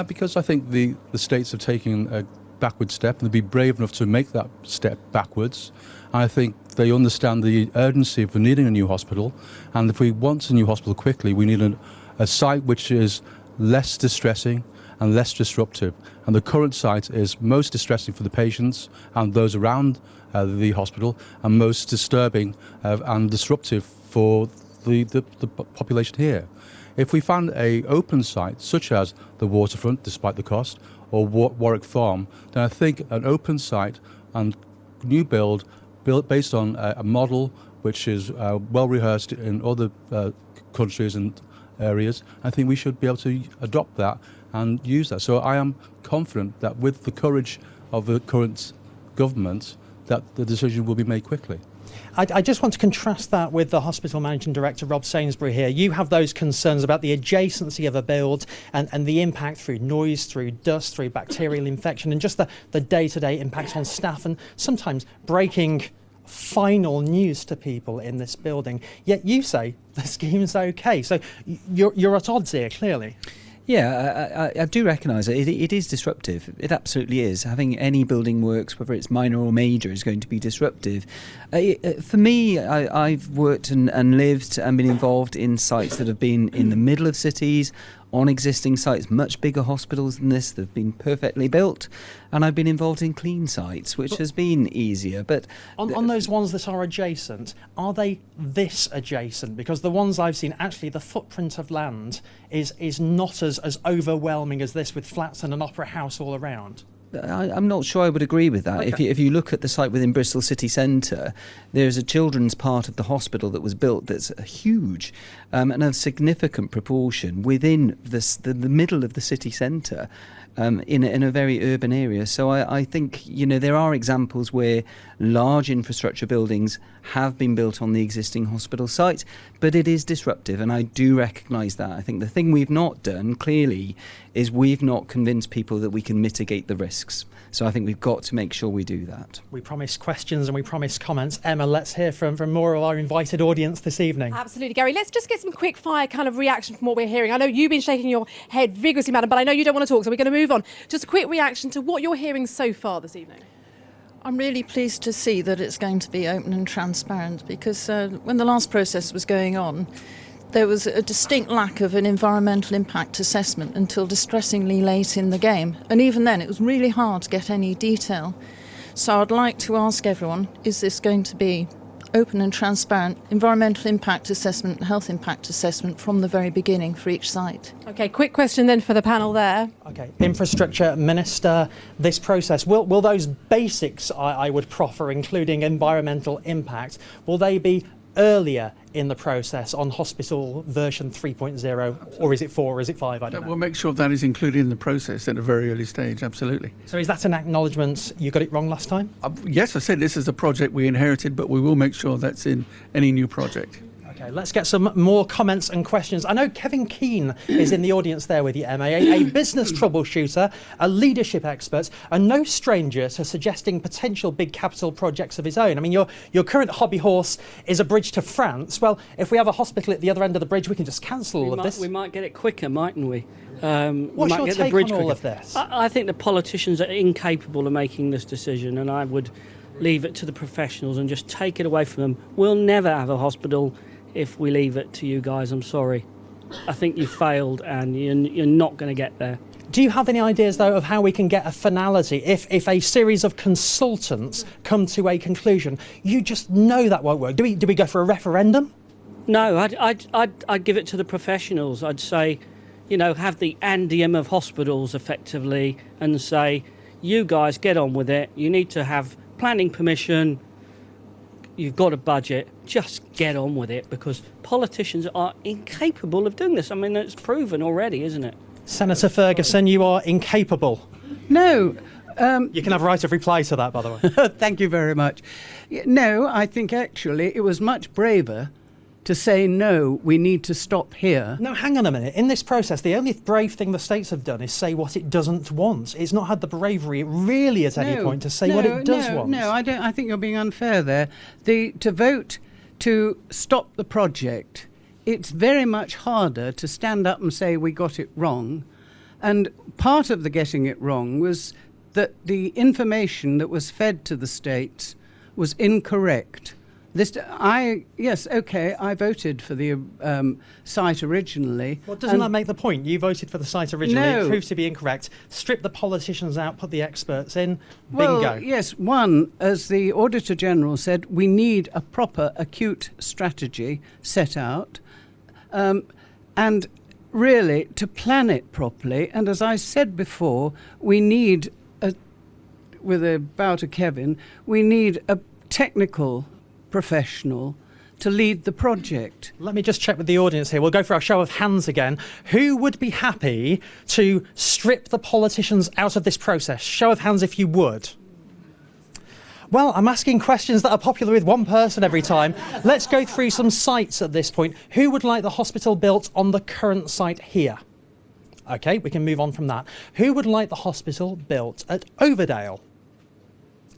S4: Because I think the states have taken a backward step, and they'll be brave enough to make that step backwards. I think they understand the urgency of needing a new hospital, and if we want a new hospital quickly, we need a site which is less distressing and less disruptive. And the current site is most distressing for the patients and those around the hospital, and most disturbing and disruptive for the population here. If we found an open site, such as the waterfront, despite the cost, or Warwick Farm, then I think an open site and new built based on a model which is well rehearsed in other countries and areas, I think we should be able to adopt that and use that. So I am confident that with the courage of the current government, that the decision will be made quickly.
S1: I just want to contrast that with the Hospital Managing Director, Rob Sainsbury, here. You have those concerns about the adjacency of a build and the impact through noise, through dust, through bacterial infection, and just the day-to-day impact on staff, and sometimes breaking final news to people in this building. Yet you say the scheme's okay. So you're at odds here, clearly.
S5: Yeah, I do recognise it. It is disruptive. It absolutely is. Having any building works, whether it's minor or major, is going to be disruptive. For me, I've worked and lived and been involved in sites that have been in the middle of cities, on existing sites, much bigger hospitals than this that have been perfectly built. And I've been involved in clean sites, which has been easier. But
S1: on those ones that are adjacent, are they this adjacent? Because the ones I've seen, actually the footprint of land is not as overwhelming as this, with flats and an opera house all around.
S5: I'm not sure I would agree with that.
S1: Okay.
S5: If you look at the site within Bristol City Centre, there's a children's part of the hospital that was built that's huge, and a significant proportion within the middle of the city centre, in a very urban area. So I think, there are examples where large infrastructure buildings have been built on the existing hospital site, but it is disruptive, and I do recognise that. I think the thing we've not done, clearly, is we've not convinced people that we can mitigate the risks. So I think we've got to make sure we do that.
S1: We promised questions and we promised comments. Emma, let's hear from more of our invited audience this evening.
S2: Absolutely, Gary. Let's just get some quick fire kind of reaction from what we're hearing. I know you've been shaking your head vigorously, madam, but I know you don't want to talk, so we're going to move on. Just a quick reaction to what you're hearing so far this evening.
S7: I'm really pleased to see that it's going to be open and transparent, because when the last process was going on, there was a distinct lack of an environmental impact assessment until distressingly late in the game. And even then, it was really hard to get any detail. So I'd like to ask everyone, is this going to be open and transparent environmental impact assessment and health impact assessment from the very beginning for each site?
S2: OK, quick question then for the panel there.
S1: OK, Infrastructure Minister, this process, will those basics I would proffer, including environmental impact, will they be earlier in the process on hospital version 3.0, or is it 4 or is it 5? I don't know.
S6: We'll make sure that is included in the process at a very early stage, absolutely.
S1: So is that an acknowledgement you got it wrong last time?
S6: Yes, I said this is a project we inherited, but we will make sure that's in any new project.
S1: Okay, let's get some more comments and questions. I know Kevin Keane is in the audience there with you, Emma, a business troubleshooter, a leadership expert, and no stranger to suggesting potential big capital projects of his own. I mean, your current hobby horse is a bridge to France. Well, if we have a hospital at the other end of the bridge, we can just cancel all of this.
S8: We might get it quicker, mightn't we?
S1: What's your take on all of this?
S8: I think the politicians are incapable of making this decision, and I would leave it to the professionals and just take it away from them. We'll never have a hospital if we leave it to you guys. I'm sorry. I think you failed and you're not going to get there.
S1: Do you have any ideas, though, of how we can get a finality? If a series of consultants come to a conclusion, you just know that won't work. Do we go for a referendum?
S8: No, I'd give it to the professionals. I'd say, have the Andium of hospitals, effectively, and say, you guys get on with it. You need to have planning permission. You've got a budget. Just get on with it, because politicians are incapable of doing this. I mean, it's proven already, isn't it?
S1: Senator Ferguson, you are incapable.
S11: No.
S1: You can have right of reply to that, by the way.
S11: Thank you very much. No, I think actually it was much braver to say, no, we need to stop here.
S1: No, hang on a minute. In this process, the only brave thing the states have done is say what it doesn't want. It's not had the bravery really at any point to say what it does want.
S11: No, I don't. I think you're being unfair there. To vote to stop the project, it's very much harder to stand up and say we got it wrong. And part of the getting it wrong was that the information that was fed to the states was incorrect. I voted for the site originally.
S1: Well, doesn't that make the point? You voted for the site originally.
S11: No.
S1: It proves to be incorrect. Strip the politicians out, put the experts in.
S11: Well,
S1: Bingo.
S11: yes, one, as the Auditor General said, we need a proper acute strategy set out. And really, to plan it properly, and as I said before, we need, with a bow to Kevin, we need a technical professional to lead the project.
S1: Let me just check with the audience here. We'll go for our show of hands again. Who would be happy to strip the politicians out of this process? Show of hands if you would. Well, I'm asking questions that are popular with one person every time. Let's go through some sites at this point. Who would like the hospital built on the current site here? OK, we can move on from that. Who would like the hospital built at Overdale?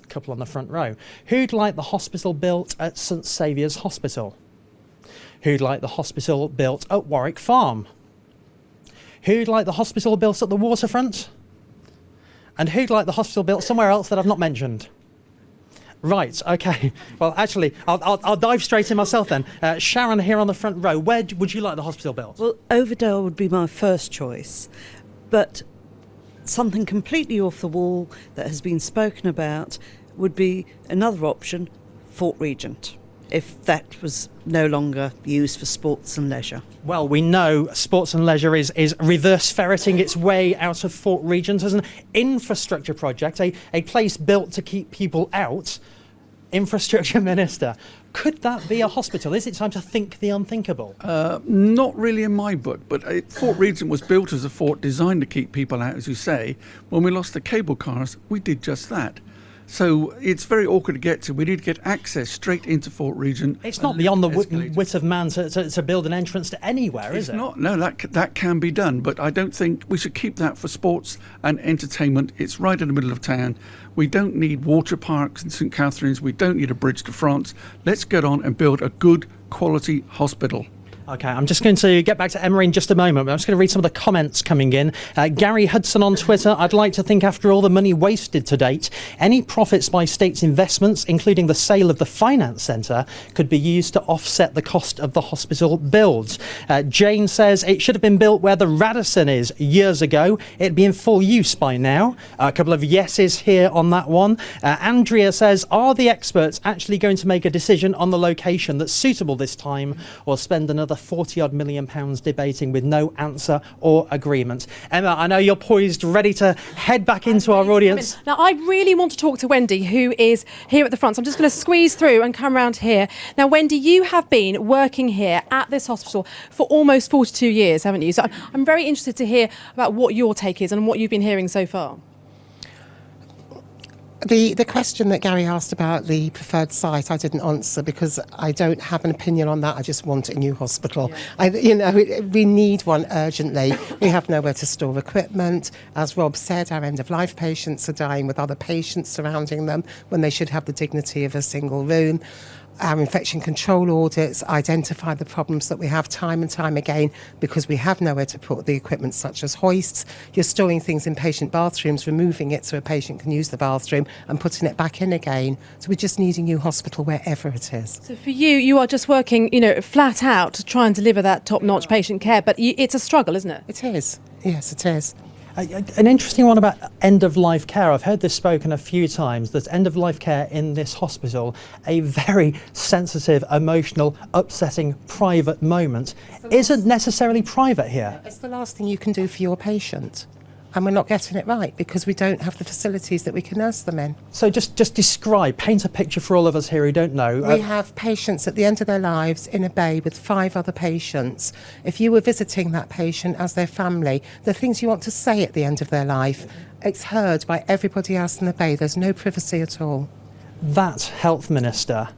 S1: Couple on the front row. Who'd like the hospital built at St Saviour's Hospital? Who'd like the hospital built at Warwick Farm? Who'd like the hospital built at the waterfront? And who'd like the hospital built somewhere else that I've not mentioned? Right, okay. Well, actually, I'll dive straight in myself then. Sharon here on the front row, where would you like the hospital built?
S13: Well, Overdale would be my first choice, but something completely off the wall that has been spoken about would be another option, Fort Regent, if that was no longer used for sports and leisure.
S1: Well, we know sports and leisure is reverse ferreting its way out of Fort Regent as an infrastructure project, a place built to keep people out. Infrastructure Minister, could that be a hospital? Is it time to think the unthinkable?
S6: Not really in my book, but Fort Regent was built as a fort designed to keep people out, as you say. When we lost the cable cars, we did just that. So it's very awkward to get to. We need to get access straight into Fort Regent.
S1: It's not beyond the wit of man to build an entrance to anywhere, is it?
S6: It's not. No, that can be done, but I don't think we should keep that for sports and entertainment. It's right in the middle of town. We don't need water parks in St Catherine's. We don't need a bridge to France. Let's get on and build a good quality hospital.
S1: OK, I'm just going to get back to Emma in just a moment, but I'm just going to read some of the comments coming in. Gary Hudson on Twitter, I'd like to think after all the money wasted to date, any profits by states' investments, including the sale of the finance centre, could be used to offset the cost of the hospital builds. Jane says it should have been built where the Radisson is years ago. It'd be in full use by now. A couple of yeses here on that one. Andrea says, are the experts actually going to make a decision on the location that's suitable this time, or spend another £40-odd million debating with no answer or agreement? Emma, I know you're poised, ready to head back into our audience.
S2: Now, I really want to talk to Wendy, who is here at the front. So I'm just going to squeeze through and come around here. Now, Wendy, you have been working here at this hospital for almost 42 years, haven't you? So I'm very interested to hear about what your take is and what you've been hearing so far.
S14: The question that Gary asked about the preferred site, I didn't answer because I don't have an opinion on that. I just want a new hospital. Yeah. We need one urgently. We have nowhere to store equipment. As Rob said, our end-of-life patients are dying with other patients surrounding them when they should have the dignity of a single room. Our infection control audits identify the problems that we have time and time again because we have nowhere to put the equipment such as hoists. You're storing things in patient bathrooms, removing it so a patient can use the bathroom and putting it back in again. So we just need a new hospital wherever it is.
S2: So for you, you are just working, flat out to try and deliver that top-notch patient care, but it's a struggle, isn't it?
S14: It is. Yes, it is.
S1: An interesting one about end-of-life care. I've heard this spoken a few times, that end-of-life care in this hospital, a very sensitive, emotional, upsetting, private moment, isn't necessarily private here.
S14: It's the last thing you can do for your patient. and we're not getting it right because we don't have the facilities that we can nurse them in.
S1: So just describe, paint a picture for all of us here who don't know.
S14: We have patients at the end of their lives in a bay with 5 other patients. If you were visiting that patient as their family, the things you want to say at the end of their life, it's heard by everybody else in the bay. There's no privacy at all.
S1: That health minister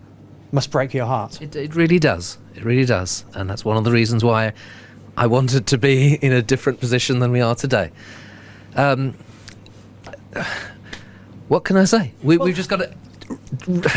S1: must break your heart.
S10: It really does. It really does. And that's one of the reasons why I wanted to be in a different position than we are today. What can I say? We've just got to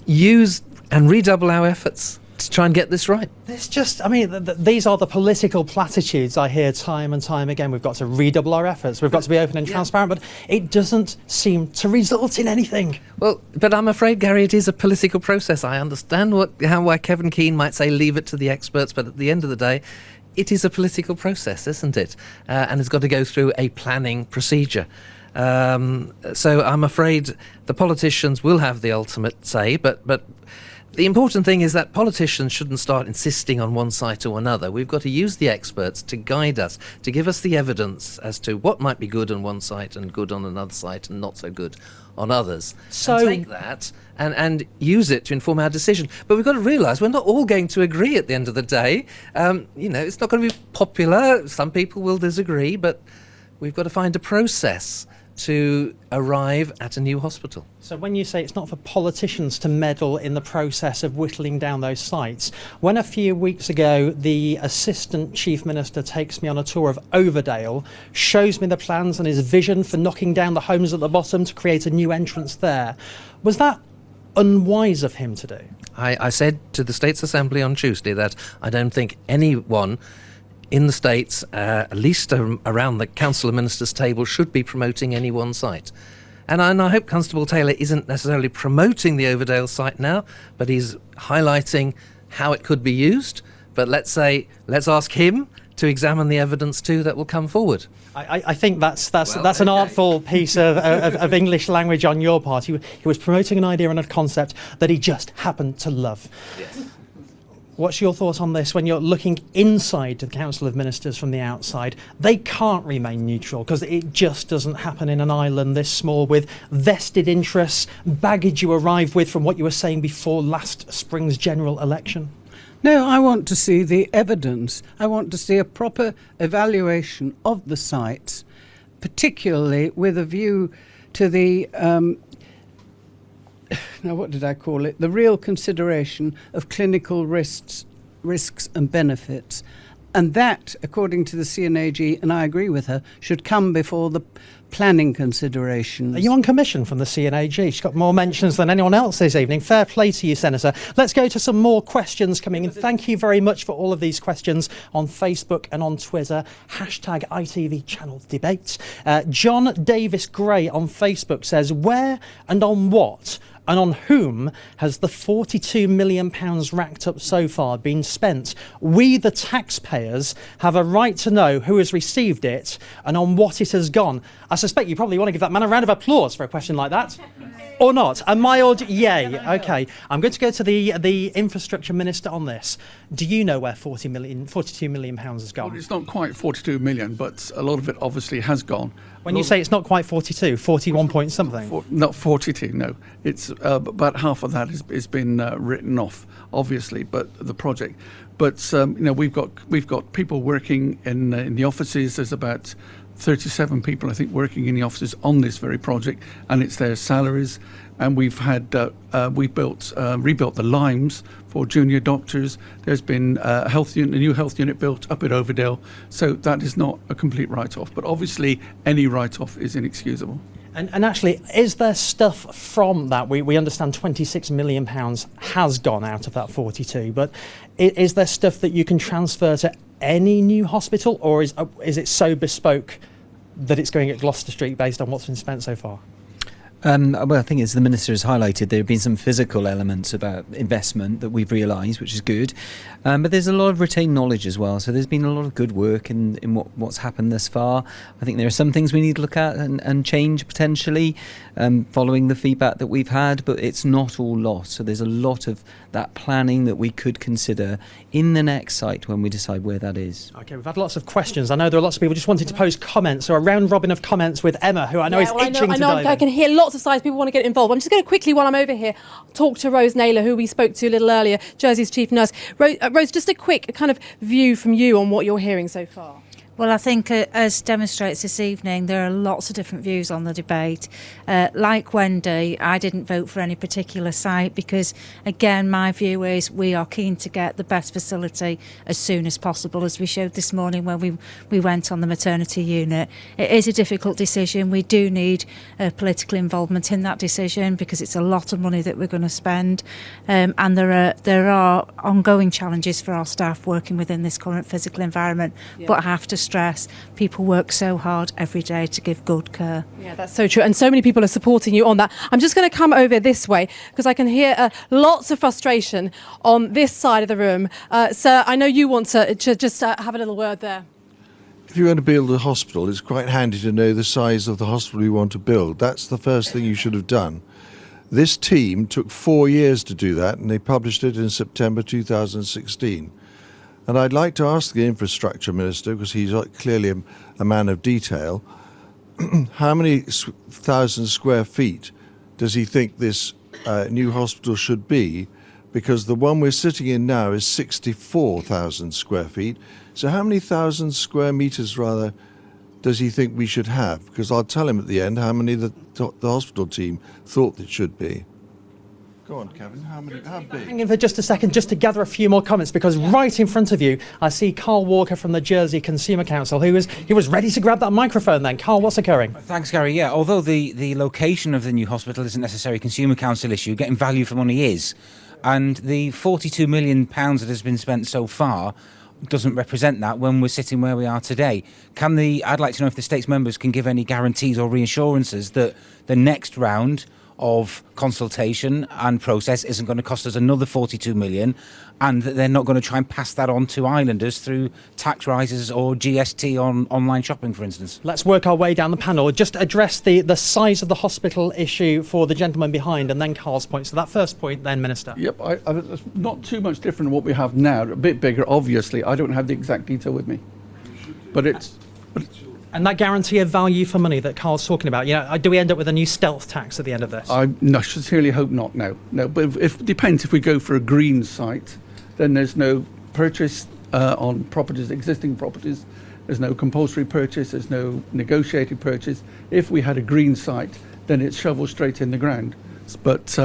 S10: use and redouble our efforts to try and get this right.
S1: It's just, I mean, these are the political platitudes I hear time and time again. We've got to redouble our efforts. We've got to be open and transparent, but it doesn't seem to result in anything.
S10: Well, but I'm afraid, Gary, it is a political process. I understand why Kevin Keane might say leave it to the experts, but at the end of the day, it is a political process, isn't it? And it's got to go through a planning procedure. So I'm afraid the politicians will have the ultimate say, but the important thing is that politicians shouldn't start insisting on one site or another. We've got to use the experts to guide us, to give us the evidence as to what might be good on one site and good on another site and not so good on others.
S1: So
S10: and take that and use it to inform our decision. But we've got to realise we're not all going to agree at the end of the day. It's not going to be popular. Some people will disagree, but we've got to find a process to arrive at a new hospital.
S1: So when you say it's not for politicians to meddle in the process of whittling down those sites, when a few weeks ago the Assistant Chief Minister takes me on a tour of Overdale, shows me the plans and his vision for knocking down the homes at the bottom to create a new entrance there, was that unwise of him to do?
S10: I said to the States Assembly on Tuesday that I don't think anyone in the States, at least around the Council of Ministers table, should be promoting any one site. And I hope Constable Taylor isn't necessarily promoting the Overdale site now, but he's highlighting how it could be used. But let's ask him to examine the evidence too that will come forward.
S1: I think that's an artful piece of English language on your part. He was promoting an idea and a concept that he just happened to love.
S10: Yes.
S1: What's your thought on this when you're looking inside to the Council of Ministers from the outside? They can't remain neutral because it just doesn't happen in an island this small with vested interests, baggage you arrived with from what you were saying before last spring's general election.
S11: No, I want to see the evidence. I want to see a proper evaluation of the sites, particularly with a view to the now what did I call it? The real consideration of clinical risks and benefits. And that, according to the CNAG, and I agree with her, should come before the planning considerations.
S1: Are you on commission from the CNAG? She's got more mentions than anyone else this evening. Fair play to you, Senator. Let's go to some more questions coming in. Thank you very much for all of these questions on Facebook and on Twitter. Hashtag ITV Channel Debate. John Davis Gray on Facebook says, where and on what and on whom has the £42 million racked up so far been spent? We, the taxpayers, have a right to know who has received it and on what it has gone. I suspect you probably want to give that man a round of applause for a question like that. Or not? A mild yay. OK. I'm going to go to the Infrastructure Minister on this. Do you know where £42 million has gone?
S6: Well, it's not quite 42 million, but a lot of it obviously has gone.
S1: When you say it's not quite 42, 41 point something?
S6: Not 42, no. It's about half of that has been written off, obviously, but the project. But we've got people working in the offices. There's about 37 people, I think, working in the offices on this very project, and it's their salaries. And we've had rebuilt the limes for junior doctors. There's been a new health unit built up at Overdale, so that is not a complete write-off. But obviously, any write-off is inexcusable.
S1: And actually, is there stuff from that? We understand £26 million has gone out of that 42, but is there stuff that you can transfer to any new hospital, or is it so bespoke that it's going at Gloucester Street based on what's been spent so far?
S5: Well, I think as the Minister has highlighted, there have been some physical elements about investment that we've realised, which is good. But there's a lot of retained knowledge as well. So there's been a lot of good work in what's happened thus far. I think there are some things we need to look at and change potentially following the feedback that we've had, but it's not all lost. So there's a lot of that planning that we could consider in the next site when we decide where that is.
S1: OK, we've had lots of questions. I know there are lots of people just wanting to pose comments. So a round robin of comments with Emma, who I know is itching to dive in.
S2: I can hear lots of sides. People want to get involved. I'm just going to quickly, while I'm over here, talk to Rose Naylor, who we spoke to a little earlier, Jersey's chief nurse. Rose, just a quick kind of view from you on what you're hearing so far.
S16: Well, I think as demonstrates this evening, there are lots of different views on the debate. Like Wendy, I didn't vote for any particular site because, again, my view is we are keen to get the best facility as soon as possible, as we showed this morning when we went on the maternity unit. It is a difficult decision. We do need political involvement in that decision because it's a lot of money that we're going to spend. And there are ongoing challenges for our staff working within this current physical environment. Yeah. But I have to stress, people work so hard every day to give good care.
S2: Yeah, that's so true. And so many people are supporting you on that. I'm just going to come over this way because I can hear lots of frustration on this side of the room. Sir, I know you want to just have a little word there.
S17: If you're going to build a hospital, it's quite handy to know the size of the hospital you want to build. That's the first thing you should have done. This team took 4 years to do that, and they published it in September 2016. And I'd like to ask the Infrastructure Minister, because he's clearly a man of detail, how many thousand square feet does he think this new hospital should be? Because the one we're sitting in now is 64,000 square feet. So how many thousand square metres, rather, does he think we should have? Because I'll tell him at the end how many the hospital team thought it should be. Go on, Kevin. How big?
S1: Hang in for just a second, just to gather a few more comments, because right in front of you, I see Carl Walker from the Jersey Consumer Council, who was ready to grab that microphone then. Carl, what's occurring?
S18: Thanks, Gary. Yeah, although the location of the new hospital isn't necessarily a Consumer Council issue, getting value for money is. And the £42 million that has been spent so far doesn't represent that when we're sitting where we are today. I'd like to know if the state's members can give any guarantees or reassurances that the next round of consultation and process isn't going to cost us another 42 million, and that they're not going to try and pass that on to islanders through tax rises or GST on online shopping, for instance.
S1: Let's work our way down the panel. Just address the size of the hospital issue for the gentleman behind, and then Carl's point. So that first point then, Minister.
S6: Yep, it's not too much different than what we have now, a bit bigger, obviously. I don't have the exact detail with me. But it's...
S1: And that guarantee of value for money that Carl's talking about, do we end up with a new stealth tax at the end of this?
S6: I sincerely hope not, no. But if it depends. If we go for a green site, then there's no purchase on properties, existing properties. There's no compulsory purchase. There's no negotiated purchase. If we had a green site, then it's shoveled straight in the ground. But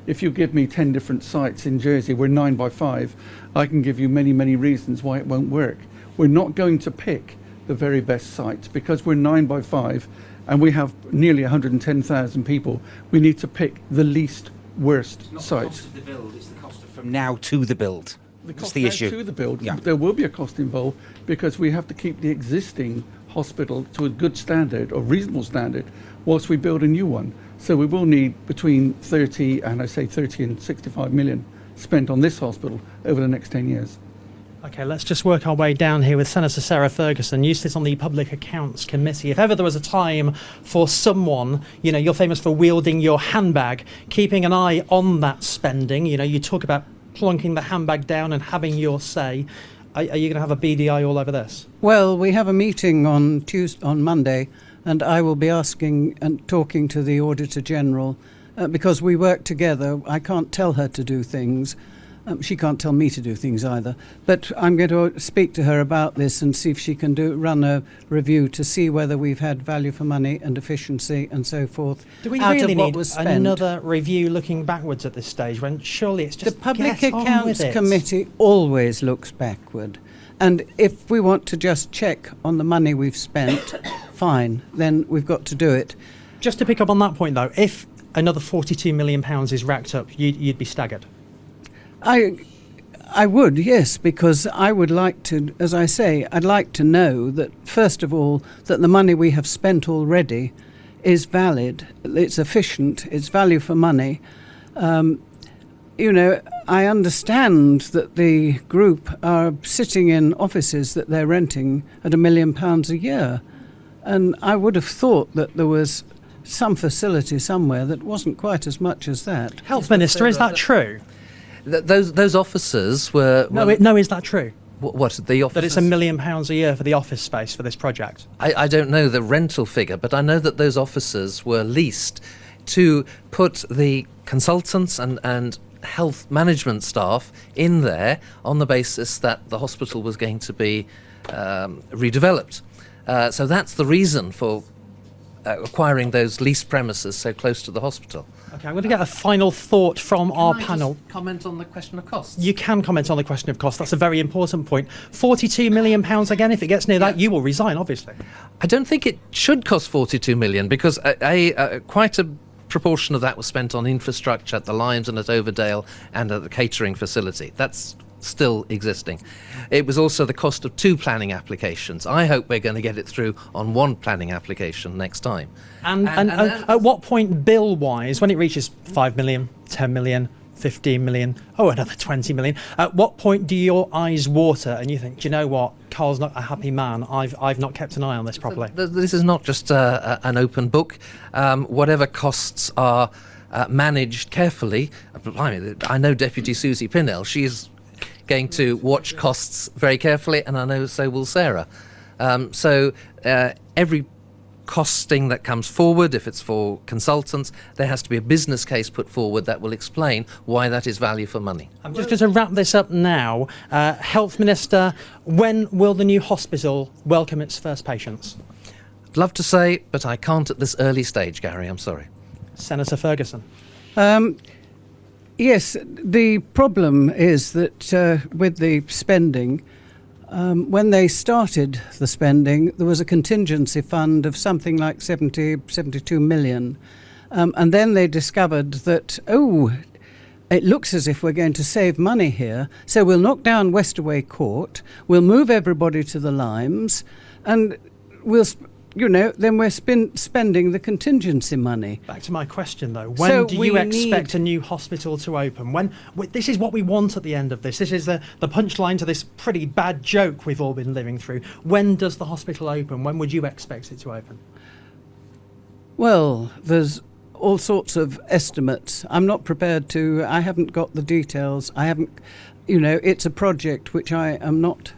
S6: if you give me 10 different sites in Jersey, we're 9 by 5, I can give you many, many reasons why it won't work. We're not going to pick the very best sites because we're 9 by 5 and we have nearly 110,000 people. We need to pick the least worst sites.
S18: It's not the cost of the build, it's the cost of from now to the build.
S6: That's
S18: the issue.
S6: To the build.
S18: Yeah.
S6: There will be a cost involved because we have to keep the existing hospital to a good standard or reasonable standard whilst we build a new one. So we will need between 30 and 65 million spent on this hospital over the next 10 years.
S1: OK, let's just work our way down here with Senator Sarah Ferguson. You sit on the Public Accounts Committee. If ever there was a time for someone, you're famous for wielding your handbag, keeping an eye on that spending. You talk about plonking the handbag down and having your say. Are you going to have a BDI all over this?
S11: Well, we have a meeting on Monday, and I will be asking and talking to the Auditor General because we work together. I can't tell her to do things. She can't tell me to do things either. But I'm going to speak to her about this and see if she can run a review to see whether we've had value for money and efficiency and so forth.
S1: Do we really need another review looking backwards at this stage when surely it's just
S11: the Public Accounts Committee always looks backward. And if we want to just check on the money we've spent, fine, then we've got to do it.
S1: Just to pick up on that point, though, if another £42 million is racked up, you'd be staggered.
S11: I would, yes, because I would like to, as I say, I'd like to know that, first of all, that the money we have spent already is valid, it's efficient, it's value for money. I understand that the group are sitting in offices that they're renting at £1 million a year. And I would have thought that there was some facility somewhere that wasn't quite as much as that.
S1: Health Minister, is that true?
S10: Those officers were...
S1: No, is that true?
S10: What, the officers?
S1: That it's £1 million a year for the office space for this project?
S10: I don't know the rental figure, but I know that those officers were leased to put the consultants and health management staff in there on the basis that the hospital was going to be redeveloped. So that's the reason for acquiring those leased premises so close to the hospital.
S1: Okay, I'm going to get a final thought from our panel.
S10: Just comment on the question of costs?
S1: You can comment on the question of cost. That's a very important point. £42 million again. If it gets near that, you will resign, obviously.
S10: I don't think it should cost 42 million because quite a proportion of that was spent on infrastructure at the Limes and at Overdale and at the catering facility. That's still existing. It was also the cost of 2 planning applications. I hope we're going to get it through on 1 planning application next time.
S1: And at what point, bill-wise, when it reaches 5 million, 10 million, 15 million, another 20 million, at what point do your eyes water and you think, do you know what, Carl's not a happy man, I've not kept an eye on this properly?
S10: This is not just an open book. Whatever costs are managed carefully, I know Deputy Susie Pinnell, she's going to watch costs very carefully, and I know so will Sarah. So every costing that comes forward, if it's for consultants, there has to be a business case put forward that will explain why that is value for money.
S1: I'm just going to wrap this up now. Health Minister, when will the new hospital welcome its first patients?
S10: I'd love to say, but I can't at this early stage, Gary, I'm sorry.
S1: Senator Ferguson.
S11: Yes, the problem is that with the spending, when they started the spending, there was a contingency fund of something like 72 million. And then they discovered that, it looks as if we're going to save money here. So we'll knock down Westerway Court, we'll move everybody to the Limes, and then we're spending the contingency money.
S1: Back to my question, though. When do you expect a new hospital to open? This is what we want at the end of this. This is the punchline to this pretty bad joke we've all been living through. When does the hospital open? When would you expect it to open?
S11: Well, there's all sorts of estimates. I'm not prepared to... I haven't got the details. It's a project which I am not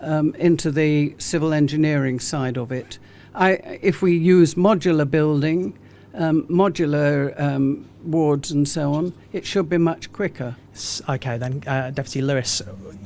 S11: into the civil engineering side of it. If we use modular building, modular wards and so on, it should be much quicker.
S1: OK, then, Deputy Lewis,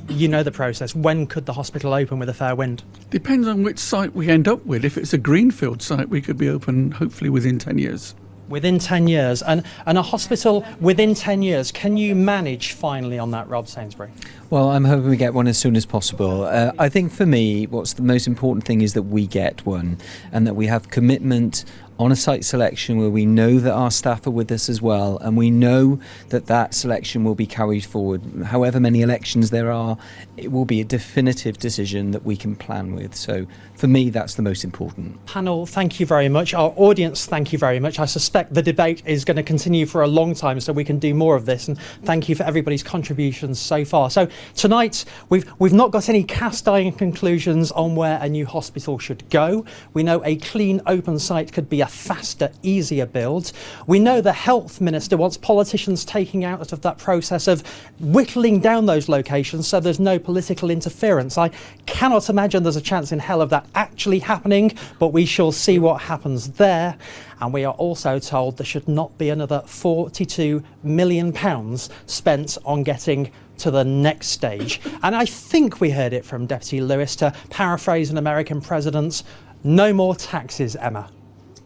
S1: you know the process. When could the hospital open with a fair wind?
S6: Depends on which site we end up with. If it's a greenfield site, we could be open hopefully within 10 years.
S1: Within 10 years. And a hospital within 10 years, can you manage finally on that, Rob Sainsbury?
S5: Well, I'm hoping we get one as soon as possible. I think for me, what's the most important thing is that we get one and that we have commitment on a site selection where we know that our staff are with us as well, and we know that that selection will be carried forward. However many elections there are, it will be a definitive decision that we can plan with. So for me, that's the most important.
S1: Panel, thank you very much. Our audience, thank you very much. I suspect the debate is going to continue for a long time, so we can do more of this. And thank you for everybody's contributions so far. So tonight, we've not got any cast iron conclusions on where a new hospital should go. We know a clean, open site could be a faster, easier build. We know the Health Minister wants politicians taking out of that process of whittling down those locations so there's no political interference. I cannot imagine there's a chance in hell of that actually happening, but we shall see what happens there. And we are also told there should not be another £42 million spent on getting to the next stage. And I think we heard it from Deputy Lewis, to paraphrase an American president, no more taxes, Emma.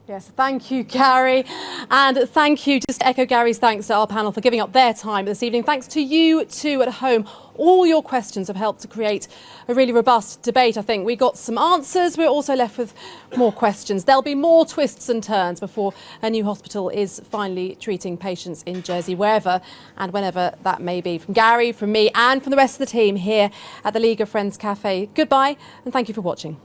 S2: Yes, thank you, Gary. And thank you, just to echo Gary's thanks to our panel for giving up their time this evening. Thanks to you too at home. All your questions have helped to create a really robust debate, I think. We got some answers. We're also left with more questions. There'll be more twists and turns before a new hospital is finally treating patients in Jersey, wherever and whenever that may be. From Gary, from me and from the rest of the team here at the League of Friends Cafe, goodbye and thank you for watching.